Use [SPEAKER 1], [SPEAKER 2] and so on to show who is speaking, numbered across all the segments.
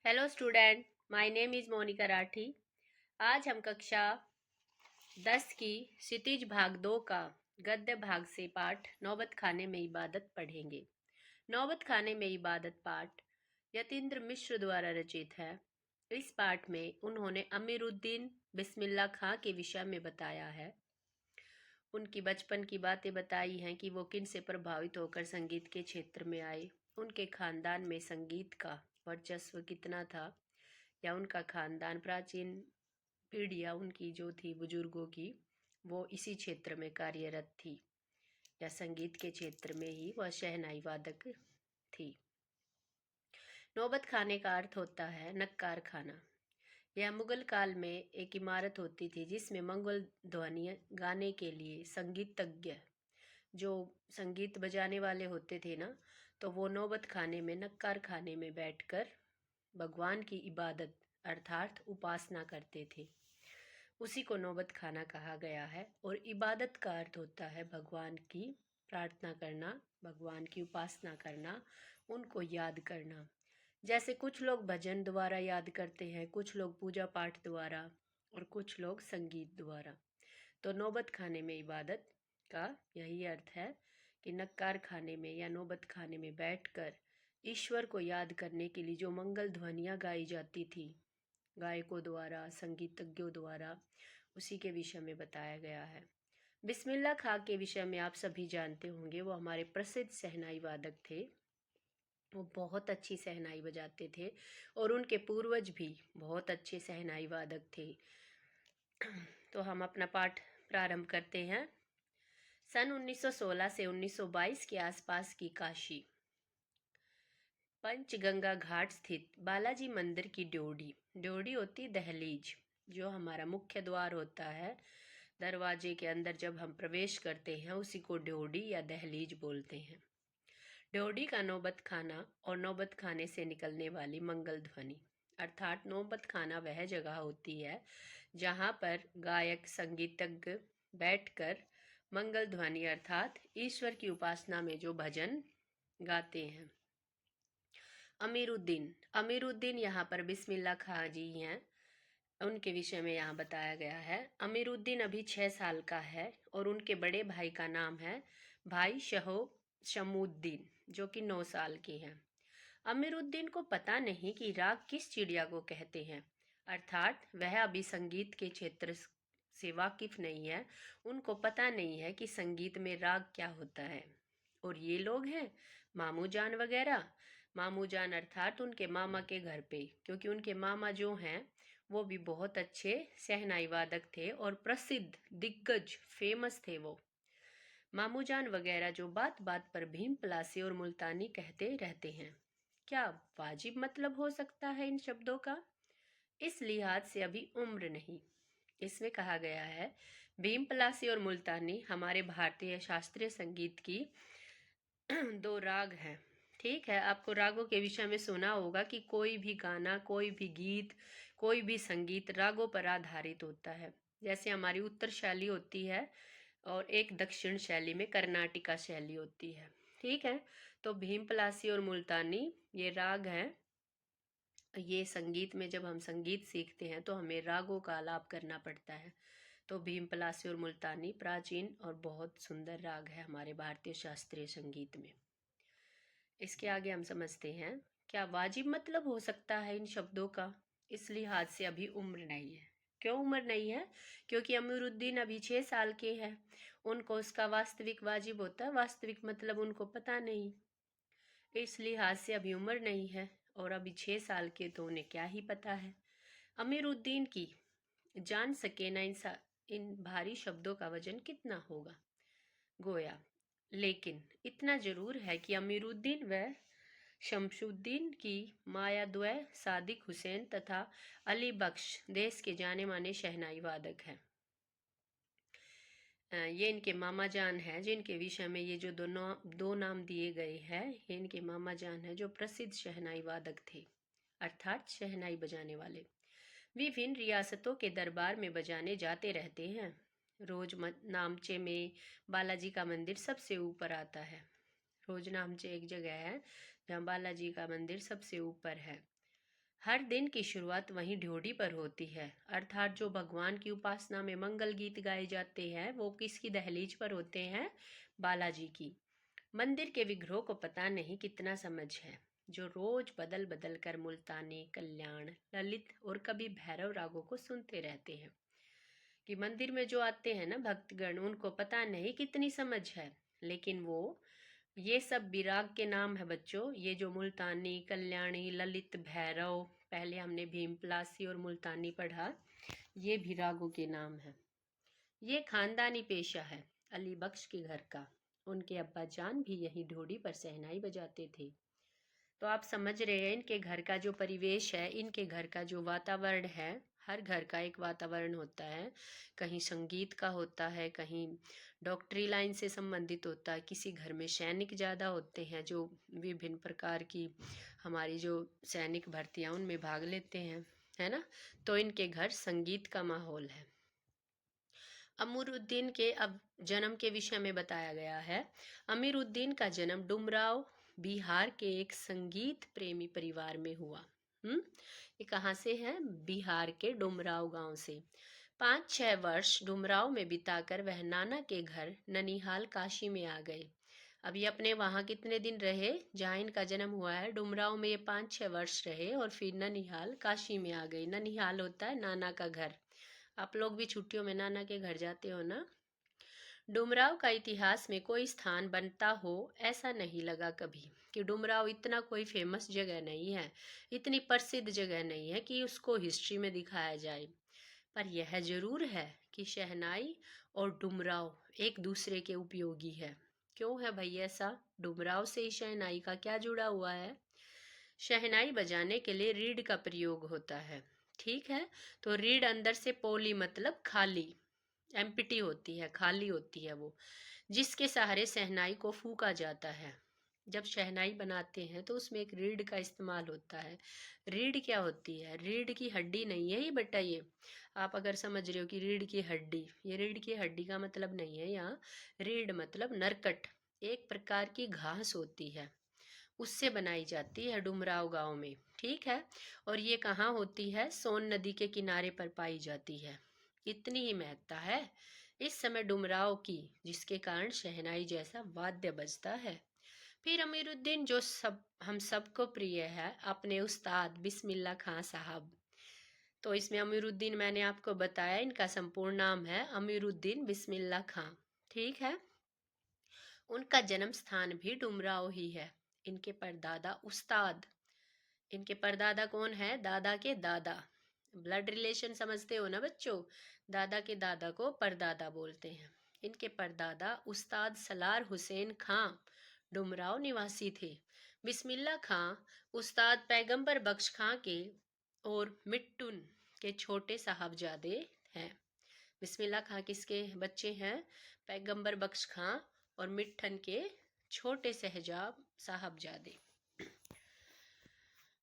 [SPEAKER 1] Hello student, my name is Monika Rathi. आज हम कक्षा 10 की क्षितिज भाग 2 का गद्य भाग से पाठ नौबत खाने में इबादत पढ़ेंगे। नौबत खाने में इबादत पाठ यतीन्द्र मिश्र द्वारा रचित है। इस पाठ में उन्होंने अमीरुद्दीन बिस्मिल्लाह खां के विषय में बताया है। उनकी बचपन की बातें बताई हैं कि वो किन से प्रभावित होकर संगीत के क्षेत्र में आए, उनके खानदान में संगीत का वर्चस्व कितना था, या उनका खानदान प्राचीन पीढ़ियाँ उनकी जो थी बुजुर्गों की, वो इसी क्षेत्र में कार्यरत थी या संगीत के क्षेत्र में ही वह शहनाई वादक थी। नौबत खाने का अर्थ होता है नक्कार खाना। यह मुगल काल में एक इमारत होती थी जिसमें मंगल ध्वनि गाने के लिए संगीतज्ञ जो संगीत बजाने वाले होते थे ना, तो वो नौबत खाने में नक्कार खाने में बैठकर भगवान की इबादत अर्थात उपासना करते थे। उसी को नौबत खाना कहा गया है। और इबादत का अर्थ होता है भगवान की प्रार्थना करना, भगवान की उपासना करना, उनको याद करना। जैसे कुछ लोग भजन द्वारा याद करते हैं, कुछ लोग पूजा पाठ द्वारा और कुछ लोग संगीत द्वारा। तो नौबत खाने में इबादत का यही अर्थ है कि नक्कार खाने में या नौबत खाने में बैठकर ईश्वर को याद करने के लिए जो मंगल ध्वनियाँ गाई जाती थी गायकों द्वारा, संगीतज्ञों द्वारा, उसी के विषय में बताया गया है। बिस्मिल्लाह खां के विषय में आप सभी जानते होंगे। वो हमारे प्रसिद्ध शहनाई वादक थे। वो बहुत अच्छी शहनाई बजाते थे और उनके पूर्वज भी बहुत अच्छे शहनाई वादक थे। तो हम अपना पाठ प्रारंभ करते हैं। सन 1916 से 1922 के आसपास की काशी, पंचगंगा घाट स्थित बालाजी मंदिर की ड्योढ़ी, ड्योढ़ी होती दहलीज, जो हमारा मुख्य द्वार होता है, दरवाजे के अंदर जब हम प्रवेश करते हैं उसी को ड्योढ़ी या दहलीज बोलते हैं। ड्योढ़ी का नौबत खाना और नौबत खाने से निकलने वाली मंगल ध्वनि, अर्थात नौबत खाना वह जगह होती है जहाँ पर गायक संगीतज्ञ बैठकर मंगल ध्वनि अर्थात ईश्वर की उपासना में जो भजन गाते हैं। अमीरुद्दीन यहाँ पर बिस्मिल्लाह खां जी हैं, उनके विषय में यहाँ बताया गया है। अमीरुद्दीन अभी 6 साल का है और उनके बड़े भाई का नाम है भाई शमूद्दीन, जो कि 9 साल के हैं। अमीरुद्दीन को पता नहीं कि राग किस चिड़िया को कहते हैं, अर्थात वह अभी संगीत के क्षेत्र से वाकिफ नहीं है। उनको पता नहीं है कि संगीत में राग क्या होता है। और ये लोग हैं मामू जान वगैरह। मामू जान अर्थात उनके मामा के घर पे, क्योंकि उनके मामा जो हैं वो भी बहुत अच्छे शहनाई वादक थे और प्रसिद्ध दिग्गज फेमस थे वो। मामू जान वगैरह जो बात बात पर भीम पलासी और मुल्तानी कहते रहते हैं। क्या वाजिब मतलब हो सकता है इन शब्दों का? इस लिहाज से अभी उम्र नहीं। इसमें कहा गया है भीम पलासी और मुल्तानी हमारे भारतीय शास्त्रीय संगीत की 2 राग हैं। ठीक है, आपको रागों के विषय में सुना होगा कि कोई भी गाना, कोई भी गीत, कोई भी संगीत रागों पर आधारित होता है। जैसे हमारी उत्तर शैली होती है और एक दक्षिण शैली में कर्नाटिका शैली होती है। ठीक है, तो भीम पलासी और मुल्तानी ये राग हैं। ये संगीत में जब हम संगीत सीखते हैं तो हमें रागों का आलाप करना पड़ता है। तो भीम पलासी और मुल्तानी प्राचीन और बहुत सुंदर राग है हमारे भारतीय शास्त्रीय संगीत में। इसके आगे हम समझते हैं क्या वाजिब मतलब हो सकता है इन शब्दों का। इस लिहाज से अभी उम्र नहीं है। क्यों उम्र नहीं है? क्योंकि अमीरुद्दीन अभी 6 साल के हैं। उनको उसका वास्तविक वाजिब होता है, वास्तविक मतलब उनको पता नहीं। इस लिहाज से अभी उम्र नहीं है और अभी 6 साल के, तो उन्हें क्या ही पता है। अमीरुद्दीन की जान सके ना इन भारी शब्दों का वजन कितना होगा गोया। लेकिन इतना जरूर है कि अमीरुद्दीन व शमशुद्दीन की मायाद्वय सादिक हुसैन तथा अली बख्श देश के जाने माने शहनाई वादक हैं। ये इनके मामा जान हैं, जिनके विषय में ये जो दो नाम दिए गए हैं, ये इनके मामा जान हैं जो प्रसिद्ध शहनाई वादक थे, अर्थात शहनाई बजाने वाले। विभिन्न रियासतों के दरबार में बजाने जाते रहते हैं। रोज नामचे में बालाजी का मंदिर सबसे ऊपर आता है। रोज नामचे एक जगह है जहाँ बालाजी का मंदिर सबसे ऊपर है। हर दिन की शुरुआत वहीं ड्योढ़ी पर होती है, अर्थात जो भगवान की उपासना में मंगल गीत गाए जाते हैं वो किसकी दहलीज पर होते हैं? बालाजी की। मंदिर के विग्रहों को पता नहीं कितना समझ है, जो रोज बदल बदल कर मुल्तानी, कल्याण, ललित और कभी भैरव रागों को सुनते रहते हैं। कि मंदिर में जो आते हैं ना भक्तगण, उनको पता नहीं कितनी समझ है, लेकिन वो ये सब विराग के नाम है बच्चों। ये जो मुल्तानी, कल्याणी, ललित, भैरव, पहले हमने भीमपलासी और मुल्तानी पढ़ा, ये भी रागों के नाम है। ये खानदानी पेशा है अली बख्श के घर का। उनके अब्बा जान भी यही ढोडी पर शहनाई बजाते थे। तो आप समझ रहे हैं इनके घर का जो परिवेश है, इनके घर का जो वातावरण है, हर घर का एक वातावरण होता है। कहीं संगीत का होता है, कहीं डॉक्टरी लाइन से संबंधित होता है, किसी घर में सैनिक ज़्यादा होते हैं जो विभिन्न प्रकार की हमारी जो सैनिक भर्तियाँ उनमें भाग लेते हैं, है ना। तो इनके घर संगीत का माहौल है। अमीरुद्दीन के अब जन्म के विषय में बताया गया है। अमीरुद्दीन का जन्म डुमराव, बिहार के एक संगीत प्रेमी परिवार में हुआ। ये कहाँ से है? बिहार के डुमराव गांव से। 5-6 वर्ष डुमराव में बिताकर वह नाना के घर ननिहाल काशी में आ गए। अब ये अपने वहाँ कितने दिन रहे? जहाँ इनका जन्म हुआ है डुमराव में ये 5-6 वर्ष रहे और फिर ननिहाल काशी में आ गए। ननिहाल होता है नाना का घर। आप लोग भी छुट्टियों में नाना के घर जाते हो ना। डुमराव का इतिहास में कोई स्थान बनता हो ऐसा नहीं लगा कभी, कि डुमराव इतना कोई फेमस जगह नहीं है, इतनी प्रसिद्ध जगह नहीं है कि उसको हिस्ट्री में दिखाया जाए। पर यह जरूर है कि शहनाई और डुमराव एक दूसरे के उपयोगी है। क्यों है भाई ऐसा? डुमराव से ही शहनाई का क्या जुड़ा हुआ है? शहनाई बजाने के लिए रीड का प्रयोग होता है, ठीक है। तो रीड अंदर से पोली मतलब खाली, एम्प्टी होती है, खाली होती है वो, जिसके सहारे शहनाई को फूंका जाता है। जब शहनाई बनाते हैं तो उसमें एक रीढ़ का इस्तेमाल होता है। रीढ़ क्या होती है? रीढ़ की हड्डी नहीं है ये बेटा। ये आप अगर समझ रहे हो कि रीढ़ की हड्डी, ये रीढ़ की हड्डी का मतलब नहीं है यहाँ। रीढ़ मतलब नरकट, एक प्रकार की घास होती है, उससे बनाई जाती है डुमराव गांव में, ठीक है। और ये कहाँ होती है? सोन नदी के किनारे पर पाई जाती है। इतनी ही महत्ता है इस समय डुमराव की, जिसके कारण शहनाई जैसा वाद्य बजता है। फिर अमीरुद्दीन जो सब हम सबको प्रिय है, अपने उस्ताद बिस्मिल्लाह खां साहब। तो इसमें अमीरुद्दीन मैंने आपको बताया, इनका संपूर्ण नाम है अमीरुद्दीन बिस्मिल्लाह खां, ठीक है। उनका जन्म स्थान भी डुमराव ही है। इनके परदादा उस्ताद, इनके परदादा कौन है? दादा के दादा। ब्लड रिलेशन समझते हो ना बच्चों? दादा के दादा को परदादा बोलते हैं। इनके परदादा उस्ताद सलार हुसैन खां डुमराव निवासी थे। बिस्मिल्लाह खां उस्ताद पैगंबर बख्श खां के और मिट्टुन के छोटे साहबजादे हैं। बिस्मिल्लाह खां किसके बच्चे हैं? पैगंबर बख्श खां और मिट्ठन के छोटे सहजाब साहबजादे।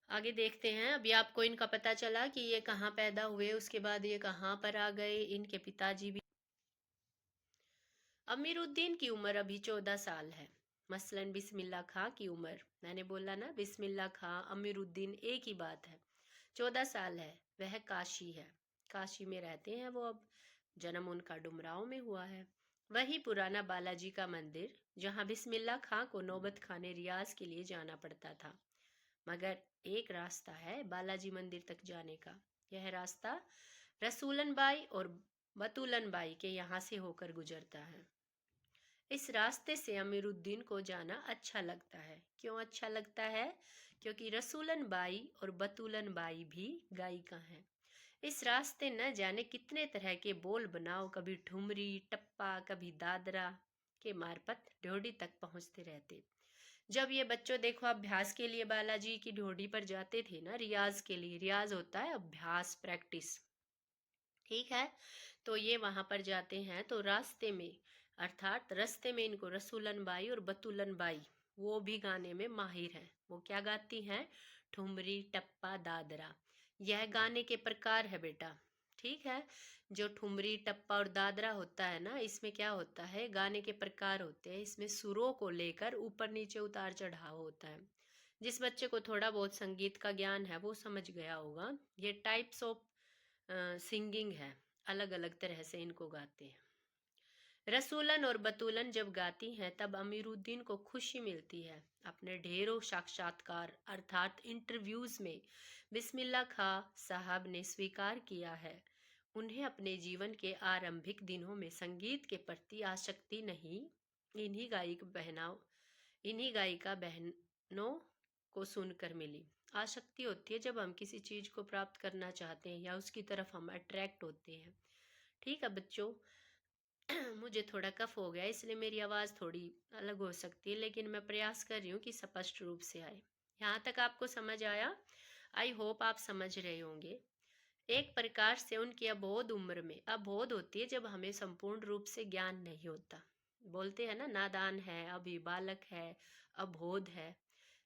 [SPEAKER 1] आगे देखते हैं। अभी आपको इनका पता चला कि ये कहाँ पैदा हुए, उसके बाद ये कहाँ पर आ गए। इनके पिताजी भी। अमीरुद्दीन की उम्र अभी 14 साल है। मसलन बिस्मिल्लाह खां की उम्र, मैंने बोला ना बिस्मिल्लाह खां अमीरुद्दीन एक ही बात है, 14 साल है। वह काशी है, काशी में रहते हैं वो। अब जन्म उनका डुमराव में हुआ है। वही पुराना बालाजी का मंदिर जहाँ बिस्मिल्लाह खां को नौबत खाने रियाज के लिए जाना पड़ता था। मगर एक रास्ता है बालाजी मंदिर तक जाने का। यह रास्ता रसूलन बाई और बतूलन बाई के यहाँ से होकर गुजरता है। इस रास्ते से अमीरुद्दीन को जाना अच्छा लगता है। क्यों अच्छा लगता है? क्योंकि रसूलन बाई और बतूलन बाई भी गायिका हैं। इस रास्ते न जाने कितने तरह के बोल बनाओ, कभी ठुमरी टप्पा, कभी दादरा के मार्फत ढोडी तक पहुंचते रहते। जब ये बच्चों देखो अभ्यास के लिए बालाजी की ढोडी पर जाते थे ना, रियाज के लिए, रियाज होता है अभ्यास, प्रैक्टिस, ठीक है। तो ये वहां पर जाते हैं तो रास्ते में, अर्थात रास्ते में इनको रसूलन बाई और बतूलन बाई वो भी गाने में माहिर हैं। वो क्या गाती हैं? ठुमरी टप्पा दादरा। यह गाने के प्रकार है बेटा, ठीक है। जो ठुमरी टप्पा और दादरा होता है ना, इसमें क्या होता है? गाने के प्रकार होते हैं। इसमें सुरों को लेकर ऊपर नीचे उतार चढ़ाव होता है। जिस बच्चे को थोड़ा बहुत संगीत का ज्ञान है वो समझ गया होगा। ये टाइप्स ऑफ सिंगिंग है, अलग अलग तरह से इनको गाते हैं। रसूलन और बतूलन जब गाती हैं तब अमीरुद्दीन को खुशी मिलती है। अपने ढेरों साक्षात्कार अर्थात इंटरव्यूज में बिस्मिल्लाह खां साहब ने स्वीकार किया है उन्हें अपने जीवन के आरंभिक दिनों में संगीत के प्रति आसक्ति नहीं, इन्हीं गायक बहनों इन्हीं गायिका बहनों को सुनकर मिली। आसक्ति होती है जब हम किसी चीज को प्राप्त करना चाहते हैं या उसकी तरफ हम अट्रैक्ट होते हैं। ठीक है बच्चों, मुझे थोड़ा कफ हो गया इसलिए मेरी आवाज़ थोड़ी अलग हो सकती है, लेकिन मैं प्रयास कर रही हूँ कि स्पष्ट रूप से आए। यहाँ तक आपको समझ आया? आई होप आप समझ रहे होंगे। एक प्रकार से उनकी अबोध उम्र में, अबोध होती है जब हमें संपूर्ण रूप से ज्ञान नहीं होता, बोलते हैं ना नादान है, अभी बालक है, अबोध है।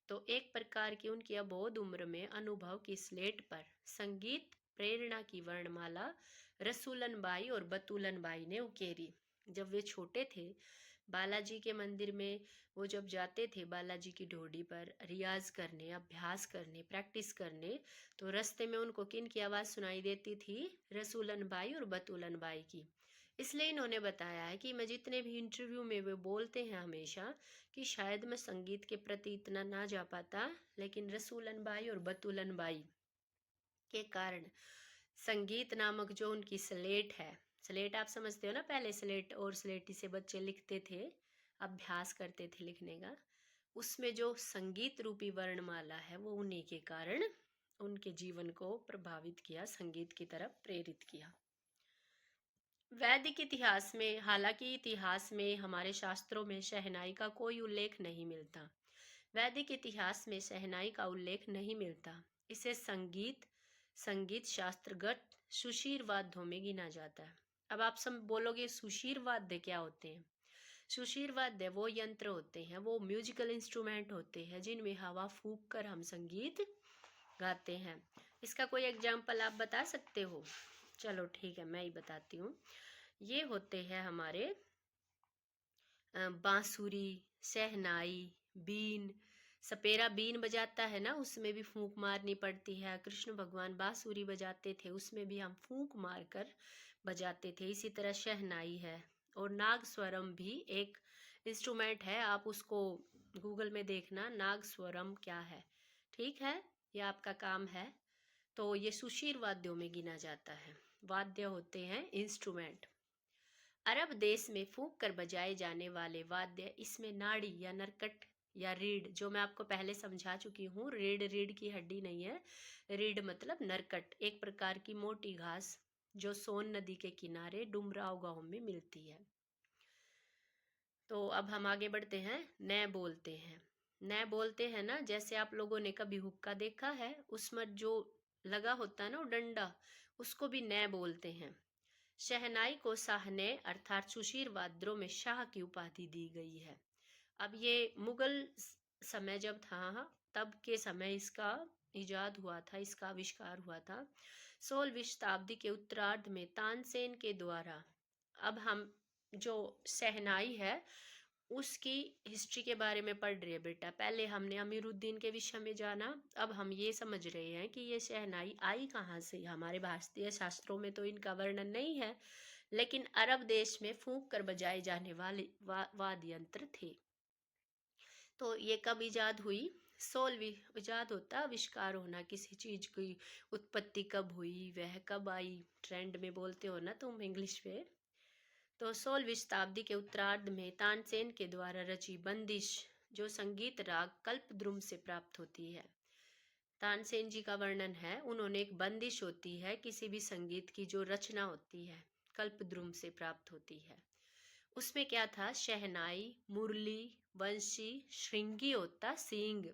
[SPEAKER 1] तो एक प्रकार की उनकी अबोध उम्र में अनुभव की स्लेट पर संगीत प्रेरणा की वर्णमाला रसूलन बाई और बतूलन बाई ने उकेरी। जब वे छोटे थे, बालाजी के मंदिर में वो जब जाते थे बालाजी की ढोडी पर रियाज करने, अभ्यास करने, प्रैक्टिस करने, तो रास्ते में उनको किन की आवाज़ सुनाई देती थी? रसूलन बाई और बतूलन बाई की। इसलिए इन्होंने बताया है कि मैं जितने भी इंटरव्यू में वे बोलते हैं हमेशा कि शायद मैं संगीत के प्रति इतना ना जा पाता, लेकिन रसूलन बाई और बतूलन बाई के कारण संगीत नामक जो उनकी स्लेट है, स्लेट आप समझते हो ना, पहले स्लेट और स्लेटी से बच्चे लिखते थे, अभ्यास करते थे लिखने का, उसमें जो संगीत रूपी वर्णमाला है वो उन्हीं के कारण उनके जीवन को प्रभावित किया, संगीत की तरफ प्रेरित किया। वैदिक इतिहास में, हालांकि इतिहास में हमारे शास्त्रों में शहनाई का कोई उल्लेख नहीं मिलता, वैदिक इतिहास में शहनाई का उल्लेख नहीं मिलता। इसे संगीत शास्त्रगत सुशीर वाद्यों में गिना जाता है। अब आप सब बोलोगे सुशीर वाद्य क्या होते हैं? सुशीर वाद्य वो यंत्र होते हैं, वो म्यूजिकल इंस्ट्रूमेंट होते हैं जिनमें हवा फूंक कर हम संगीत गाते हैं। इसका कोई एग्जाम्पल आप बता सकते हो? चलो ठीक है, मैं ही बताती हूँ। ये होते हैं हमारे बांसुरी, शहनाई, बीन। सपेरा बीन बजाता है ना, उसमें भी फूंक मारनी पड़ती है। कृष्ण भगवान बांसुरी बजाते थे, उसमें भी हम फूंक मार कर बजाते थे। इसी तरह शहनाई है। और नाग स्वरम भी एक इंस्ट्रूमेंट है, आप उसको गूगल में देखना नाग स्वरम क्या है। ठीक है, ये आपका काम है। तो ये सुशीर वाद्यों में गिना जाता है। वाद्य होते हैं इंस्ट्रूमेंट। अरब देश में फूंक कर बजाए जाने वाले वाद्य, इसमें नाड़ी या नरकट या रीढ़, जो मैं आपको पहले समझा चुकी हूँ, रीढ़ की हड्डी नहीं है, रीढ़ मतलब नरकट, एक प्रकार की मोटी घास जो सोन नदी के किनारे डुमराव गांव में मिलती है। तो अब हम आगे बढ़ते हैं। नए बोलते हैं ना, जैसे आप लोगों ने कभी हुक्का देखा है, उसमें जो लगा होता है ना वो डंडा, उसको भी नए बोलते हैं। शहनाई को शाहने अर्थात सुशीर वाद्यों में शाह की उपाधि दी गई है। अब ये मुगल समय जब था तब के समय इसका इजाद हुआ था, इसका आविष्कार हुआ था 16वीं शताब्दी के उत्तरार्ध में तानसेन के द्वारा। अब हम जो शहनाई है उसकी हिस्ट्री के बारे में पढ़ रहे हैं बेटा। पहले हमने अमीरुद्दीन के विषय में जाना, अब हम ये समझ रहे हैं कि ये शहनाई आई कहाँ से। हमारे भारतीय शास्त्रों में तो इनका वर्णन नहीं है, लेकिन अरब देश में फूंक कर बजाए जाने वाले वाद्य यंत्र थे। तो ये कब इजाद हुई? 16वीं। इजाद होता आविष्कार होना, किसी चीज की उत्पत्ति कब हुई, वह कब आई, ट्रेंड में बोलते हो ना तुम इंग्लिश में। तो 16वीं शताब्दी के उत्तरार्ध में तानसेन के द्वारा रची बंदिश, जो संगीत राग कल्पद्रुम से प्राप्त होती है। तानसेन जी का वर्णन है, उन्होंने एक बंदिश होती है किसी भी संगीत की जो रचना होती है, कल्पद्रुम से प्राप्त होती है। उसमें क्या था? शहनाई, मुरली, वंशी, श्रृंगी होता, सींग।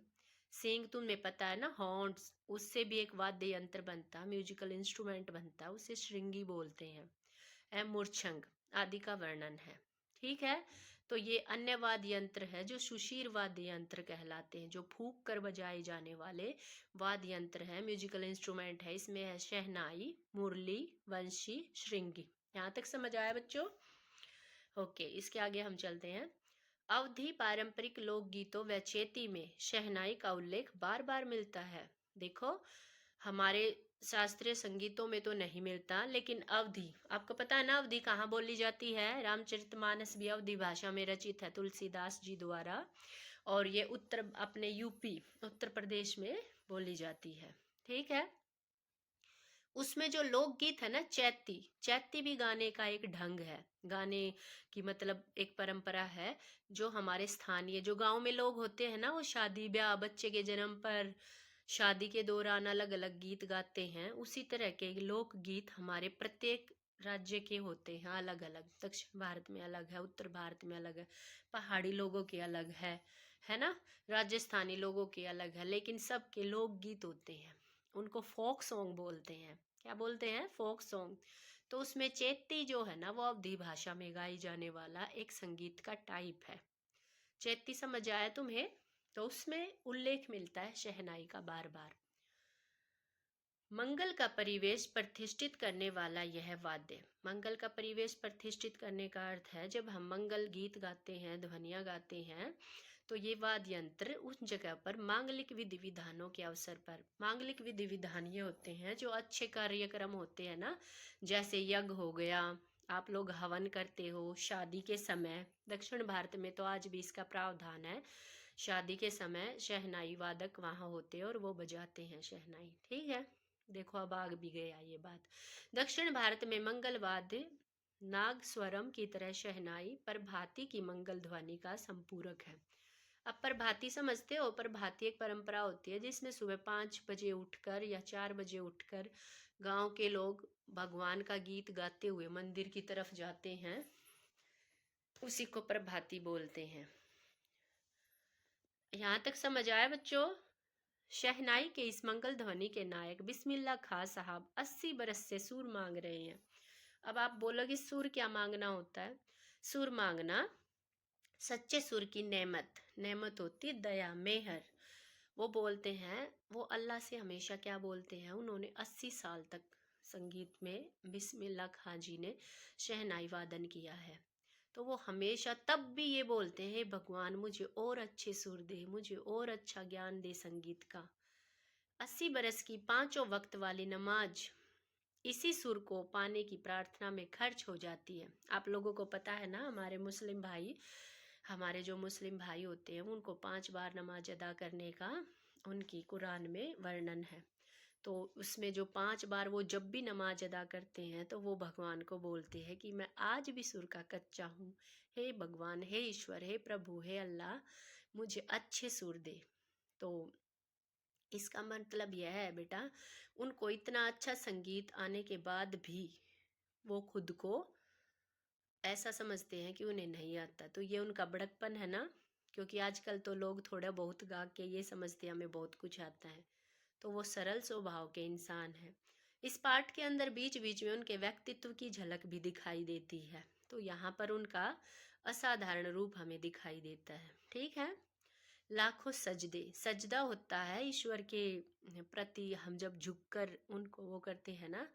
[SPEAKER 1] सींग तुम्हें पता है ना, हॉर्न्स, उससे भी एक वाद्य यंत्र बनता, म्यूजिकल इंस्ट्रूमेंट बनता, उसे श्रृंगी बोलते हैं। मूर्छंग आदि का वर्णन है। ठीक है, तो ये अन्य वाद्य यंत्र है जो सुशीर वाद्य यंत्र कहलाते हैं, जो फूंक कर बजाए जाने वाले वाद्य यंत्र है, म्यूजिकल इंस्ट्रूमेंट है। इसमें है शहनाई, मुरली, वंशी, श्रृंगी। यहाँ तक समझ आया बच्चों? ओके, इसके आगे हम चलते हैं। अवधी पारंपरिक लोकगीतों व चैती में शहनाई का उल्लेख बार बार मिलता है। देखो, हमारे शास्त्रीय संगीतों में तो नहीं मिलता, लेकिन अवधी, आपको पता है ना अवधी कहाँ बोली जाती है? रामचरितमानस भी अवधी भाषा में रचित है तुलसीदास जी द्वारा, और ये उत्तर अपने यूपी उत्तर प्रदेश में बोली जाती है। ठीक है। उसमें जो लोकगीत है ना, चैती, चैती भी गाने का एक ढंग है, गाने की मतलब एक परंपरा है, जो हमारे स्थानीय जो गांव में लोग होते हैं ना, वो शादी ब्याह, बच्चे के जन्म पर, शादी के दौरान अलग अलग गीत गाते हैं, उसी तरह के लोक गीत हमारे प्रत्येक राज्य के होते हैं अलग अलग। दक्षिण भारत में अलग है, उत्तर भारत में अलग है, पहाड़ी लोगों के अलग है ना, राजस्थानी लोगों के अलग है, लेकिन सबके लोक गीत होते हैं। उनको फोक सॉन्ग बोलते हैं। क्या बोलते हैं? Folk song. तो उसमें चैती जो है ना, वो अवधी भाषा में गाई जाने वाला एक संगीत का टाइप है। चैती समझ आया तुम्हें? तो उसमें उल्लेख मिलता है शहनाई का बार बार। मंगल का परिवेश प्रतिष्ठित करने वाला यह वाद्य, मंगल का परिवेश प्रतिष्ठित करने का अर्थ है जब हम मंगल गीत गाते हैं, ध्वनियाँ गाते हैं, तो ये वाद्य यंत्र उस जगह पर मांगलिक विधि विधानों के अवसर पर, मांगलिक विधि विधान ये होते हैं जो अच्छे कार्यक्रम होते हैं ना, जैसे यज्ञ हो गया, आप लोग हवन करते हो शादी के समय, दक्षिण भारत में तो आज भी इसका प्रावधान है, शादी के समय शहनाई वादक वहाँ होते हैं और वो बजाते हैं शहनाई। ठीक है, देखो अब आग भी गया ये बात। दक्षिण भारत में मंगल वाद्य नाग स्वरम की तरह शहनाई प्रभाती की मंगल ध्वनि का संपूरक है। अब प्रभाती समझते हो? प्रभाती एक परंपरा होती है जिसमें सुबह 5 बजे उठकर या 4 बजे उठकर गांव के लोग भगवान का गीत गाते हुए मंदिर की तरफ जाते हैं, उसी को प्रभाती बोलते हैं। यहाँ तक समझ आया बच्चों? शहनाई के इस मंगल ध्वनि के नायक बिस्मिल्लाह खां साहब 80 बरस से सुर मांग रहे हैं। अब आप बोलोगे सुर क्या मांगना होता है? सुर मांगना सच्चे सुर की नेमत, नेमत होती है दया, मेहर। वो बोलते हैं, वो अल्लाह से हमेशा क्या बोलते हैं, उन्होंने 80 साल तक संगीत में बिस्मिल्लाह खां जी ने शहनाई वादन किया है, तो वो हमेशा तब भी ये बोलते हैं, भगवान मुझे और अच्छे सुर दे, मुझे और अच्छा ज्ञान दे संगीत का। 80 बरस की 5 वक्त वाली नमाज इसी सुर को पाने की प्रार्थना में खर्च हो जाती है। आप लोगों को पता है ना, हमारे मुस्लिम भाई, हमारे जो मुस्लिम भाई होते हैं उनको 5 बार नमाज अदा करने का उनकी कुरान में वर्णन है। तो उसमें जो 5 बार वो जब भी नमाज अदा करते हैं तो वो भगवान को बोलते हैं कि मैं आज भी सुर का कच्चा हूँ, हे भगवान, हे ईश्वर, हे प्रभु, हे अल्लाह, मुझे अच्छे सुर दे। तो इसका मतलब यह है बेटा, उनको इतना अच्छा संगीत आने के बाद भी वो खुद को ऐसा समझते हैं कि उन्हें नहीं आता, तो ये उनका बड़कपन है ना, क्योंकि आजकल तो लोग थोड़ा बहुत गा के ये समझते हैं हमें बहुत कुछ आता है, तो वो सरल स्वभाव के इंसान हैं। इस पाठ के अंदर बीच बीच में उनके व्यक्तित्व की झलक भी दिखाई देती है, तो यहाँ पर उनका असाधारण रूप हमें दिखाई देता है। ठीक है। लाखों सजदे, सजदा होता है ईश्वर के प्रति, हम जब झुककर उनको वो करते हैं ना,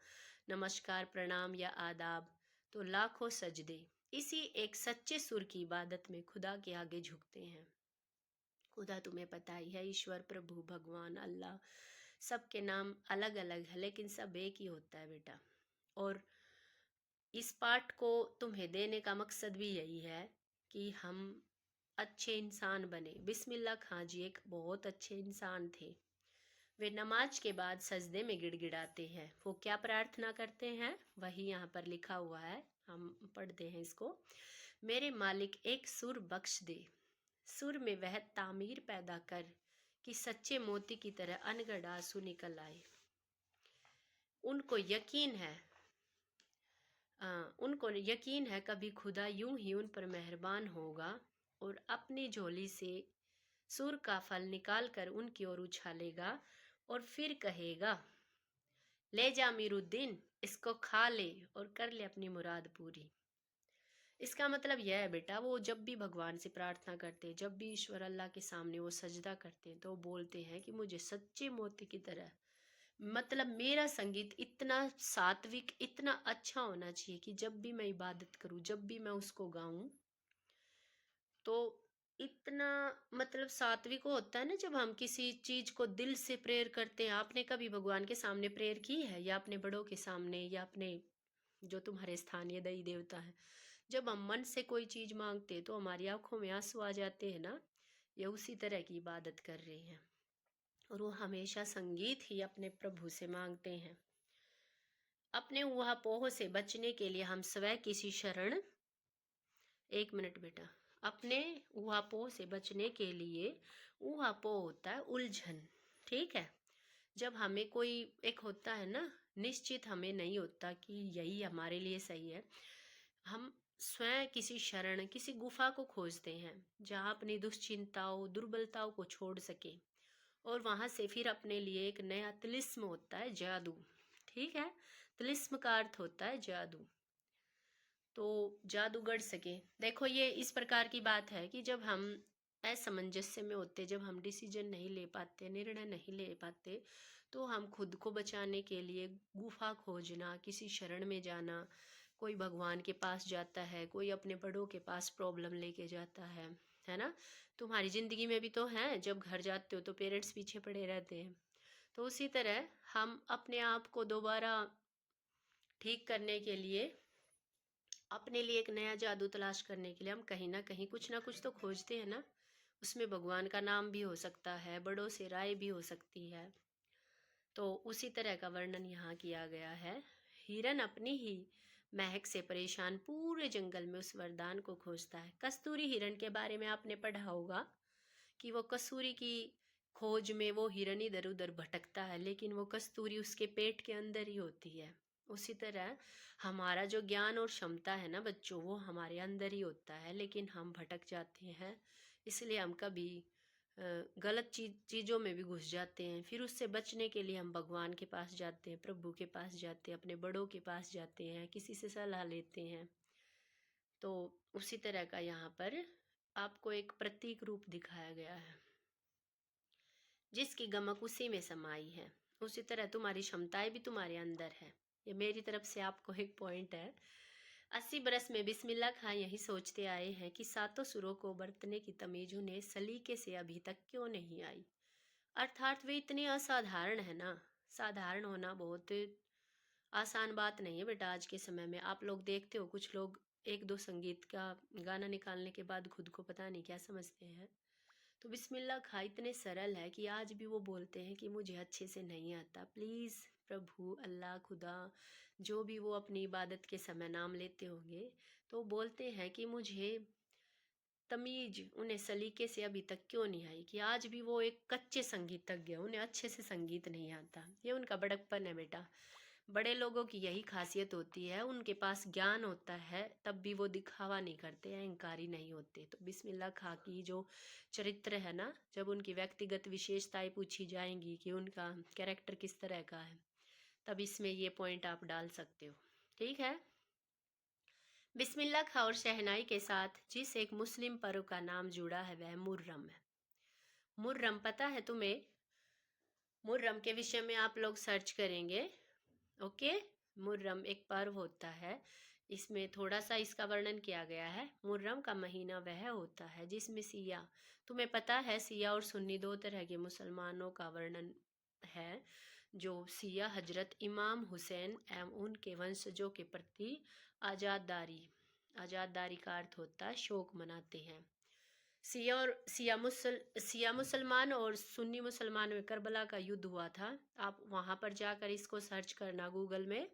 [SPEAKER 1] नमस्कार, प्रणाम या आदाब, तो लाखों सजदे इसी एक सच्चे सुर की इबादत में खुदा के आगे झुकते हैं। खुदा तुम्हें पता ही है, ईश्वर, प्रभु, भगवान, अल्लाह, सबके नाम अलग अलग है लेकिन सब एक ही होता है बेटा। और इस पाठ को तुम्हें देने का मकसद भी यही है कि हम अच्छे इंसान बने। बिस्मिल्लाह खां जी एक बहुत अच्छे इंसान थे। वे नमाज के बाद सजदे में गिड़गिड़ाते हैं। वो क्या प्रार्थना करते हैं वही यहाँ पर लिखा हुआ है, हम पढ़ते हैं इसको। मेरे मालिक एक सुर बख्श दे, सुर में वह तामीर पैदा कर कि सच्चे मोती की तरह अनगढ़ आंसू निकल आए। उनको यकीन है, उनको यकीन है कभी खुदा यूं ही उन पर मेहरबान होगा और अपनी झोली से सुर का फल निकाल कर उनकी ओर उछालेगा और फिर कहेगा, ले जा मीरुद्दीन, इसको खा ले और कर ले अपनी मुराद पूरी। इसका मतलब यह है बेटा, वो जब भी भगवान से प्रार्थना करते, जब भी ईश्वर अल्लाह के सामने वो सजदा करते हैं, तो बोलते हैं कि मुझे सच्चे मोती की तरह, मतलब मेरा संगीत इतना सात्विक, इतना अच्छा होना चाहिए कि जब भी मैं इबादत करूं, जब भी मैं उसको गाऊं, तो इतना मतलब सात्विक होता है ना, जब हम किसी चीज को दिल से प्रेयर करते हैं। आपने कभी भगवान के सामने प्रेयर की है, या अपने बड़ों के सामने, या अपने जो तुम्हारे स्थानीय देवी देवता है, जब हम मन से कोई चीज मांगते हैं तो हमारी आंखों में आंसू आ जाते हैं ना। ये उसी तरह की इबादत कर रहे हैं, और वो हमेशा संगीत ही अपने प्रभु से मांगते हैं। अपने ऊहापोह से बचने के लिए हम स्वयं किसी शरण, एक मिनट बेटा, अपने ऊहापोह से बचने के लिए, ऊहापोह होता है उलझन, ठीक है। जब हमें कोई एक होता है ना, निश्चित हमें नहीं होता कि यही हमारे लिए सही है, हम स्वयं किसी शरण, किसी गुफा को खोजते हैं जहाँ अपनी दुश्चिंताओं दुर्बलताओं को छोड़ सके, और वहां से फिर अपने लिए एक नया तिलिस्म होता है, जादू, ठीक है। तिलिस्म का अर्थ होता है जादू, तो जादू गढ़ सके। देखो ये इस प्रकार की बात है कि जब हम असमंजस्य में होते, जब हम डिसीजन नहीं ले पाते, निर्णय नहीं ले पाते, तो हम खुद को बचाने के लिए गुफा खोजना, किसी शरण में जाना, कोई भगवान के पास जाता है, कोई अपने बड़ों के पास प्रॉब्लम लेके जाता है ना। तुम्हारी जिंदगी में भी तो है, जब घर जाते हो तो पेरेंट्स पीछे पड़े रहते हैं। तो उसी तरह हम अपने आप को दोबारा ठीक करने के लिए, अपने लिए एक नया जादू तलाश करने के लिए हम कहीं ना कुछ तो खोजते हैं ना। उसमें भगवान का नाम भी हो सकता है, बड़ों से राय भी हो सकती है। तो उसी तरह का वर्णन यहाँ किया गया है। हिरन अपनी ही महक से परेशान पूरे जंगल में उस वरदान को खोजता है। कस्तूरी हिरन के बारे में आपने पढ़ा होगा कि वो कसूरी की खोज में वो हिरन इधर उधर भटकता है, लेकिन वो कस्तूरी उसके पेट के अंदर ही होती है। उसी तरह हमारा जो ज्ञान और क्षमता है ना बच्चों, वो हमारे अंदर ही होता है, लेकिन हम भटक जाते हैं। इसलिए हम कभी गलत चीज़ों में भी घुस जाते हैं। फिर उससे बचने के लिए हम भगवान के पास जाते हैं, प्रभु के पास जाते हैं, अपने बड़ों के पास जाते हैं, किसी से सलाह लेते हैं। तो उसी तरह का यहाँ पर आपको एक प्रतीक रूप दिखाया गया है, जिसकी गमक उसी में समाई है। उसी तरह तुम्हारी क्षमताएं भी तुम्हारे अंदर है। ये मेरी तरफ से आपको एक पॉइंट है। 80 बरस में बिस्मिल्लाह खां यही सोचते आए हैं कि सातों सुरों को बरतने की तमीज उन्हें सलीके से अभी तक क्यों नहीं आई। अर्थात वे इतने असाधारण है ना। साधारण होना बहुत आसान बात नहीं है बेटा। आज के समय में आप लोग देखते हो, कुछ लोग एक दो संगीत का गाना निकालने के बाद खुद को पता नहीं क्या समझते हैं। तो बिस्मिल्लाह खां इतने सरल है कि आज भी वो बोलते हैं कि मुझे अच्छे से नहीं आता, प्लीज़ प्रभु, अल्लाह, खुदा, जो भी वो अपनी इबादत के समय नाम लेते होंगे, तो बोलते हैं कि मुझे तमीज उन्हें सलीके से अभी तक क्यों नहीं आई, कि आज भी वो एक कच्चे संगीतज्ञ है, उन्हें अच्छे से संगीत नहीं आता। ये उनका बड़कपन है बेटा। बड़े लोगों की यही खासियत होती है, उनके पास ज्ञान होता है तब भी वो दिखावा नहीं करते, अहंकारी नहीं होते। तो बिस्मिल्लाह खां की जो चरित्र है ना, जब उनकी व्यक्तिगत विशेषताएं पूछी जाएंगी कि उनका कैरेक्टर किस तरह का है, तब इसमें ये पॉइंट आप डाल सकते हो, ठीक है। बिस्मिल्लाह खां और शहनाई के साथ जिस एक मुस्लिम पर्व का नाम जुड़ा है वह मुर्रम है। मुर्रम पता है तुम्हें? मुर्रम के विषय में आप लोग सर्च करेंगे, ओके। मुर्रम एक पर्व होता है, इसमें थोड़ा सा इसका वर्णन किया गया है। मुर्रम का महीना वह होता है जिसमें सिया, तुम्हें पता है सिया और सुन्नी दो तरह के मुसलमानों का वर्णन है। जो सिया हजरत इमाम हुसैन एवं उनके वंशजों के प्रति आज़ादारी, आज़ादारी का अर्थ होता है शोक मनाते हैं। सिया मुसलमान और सुन्नी मुसलमान में करबला का युद्ध हुआ था। आप वहाँ पर जाकर इसको सर्च करना गूगल में,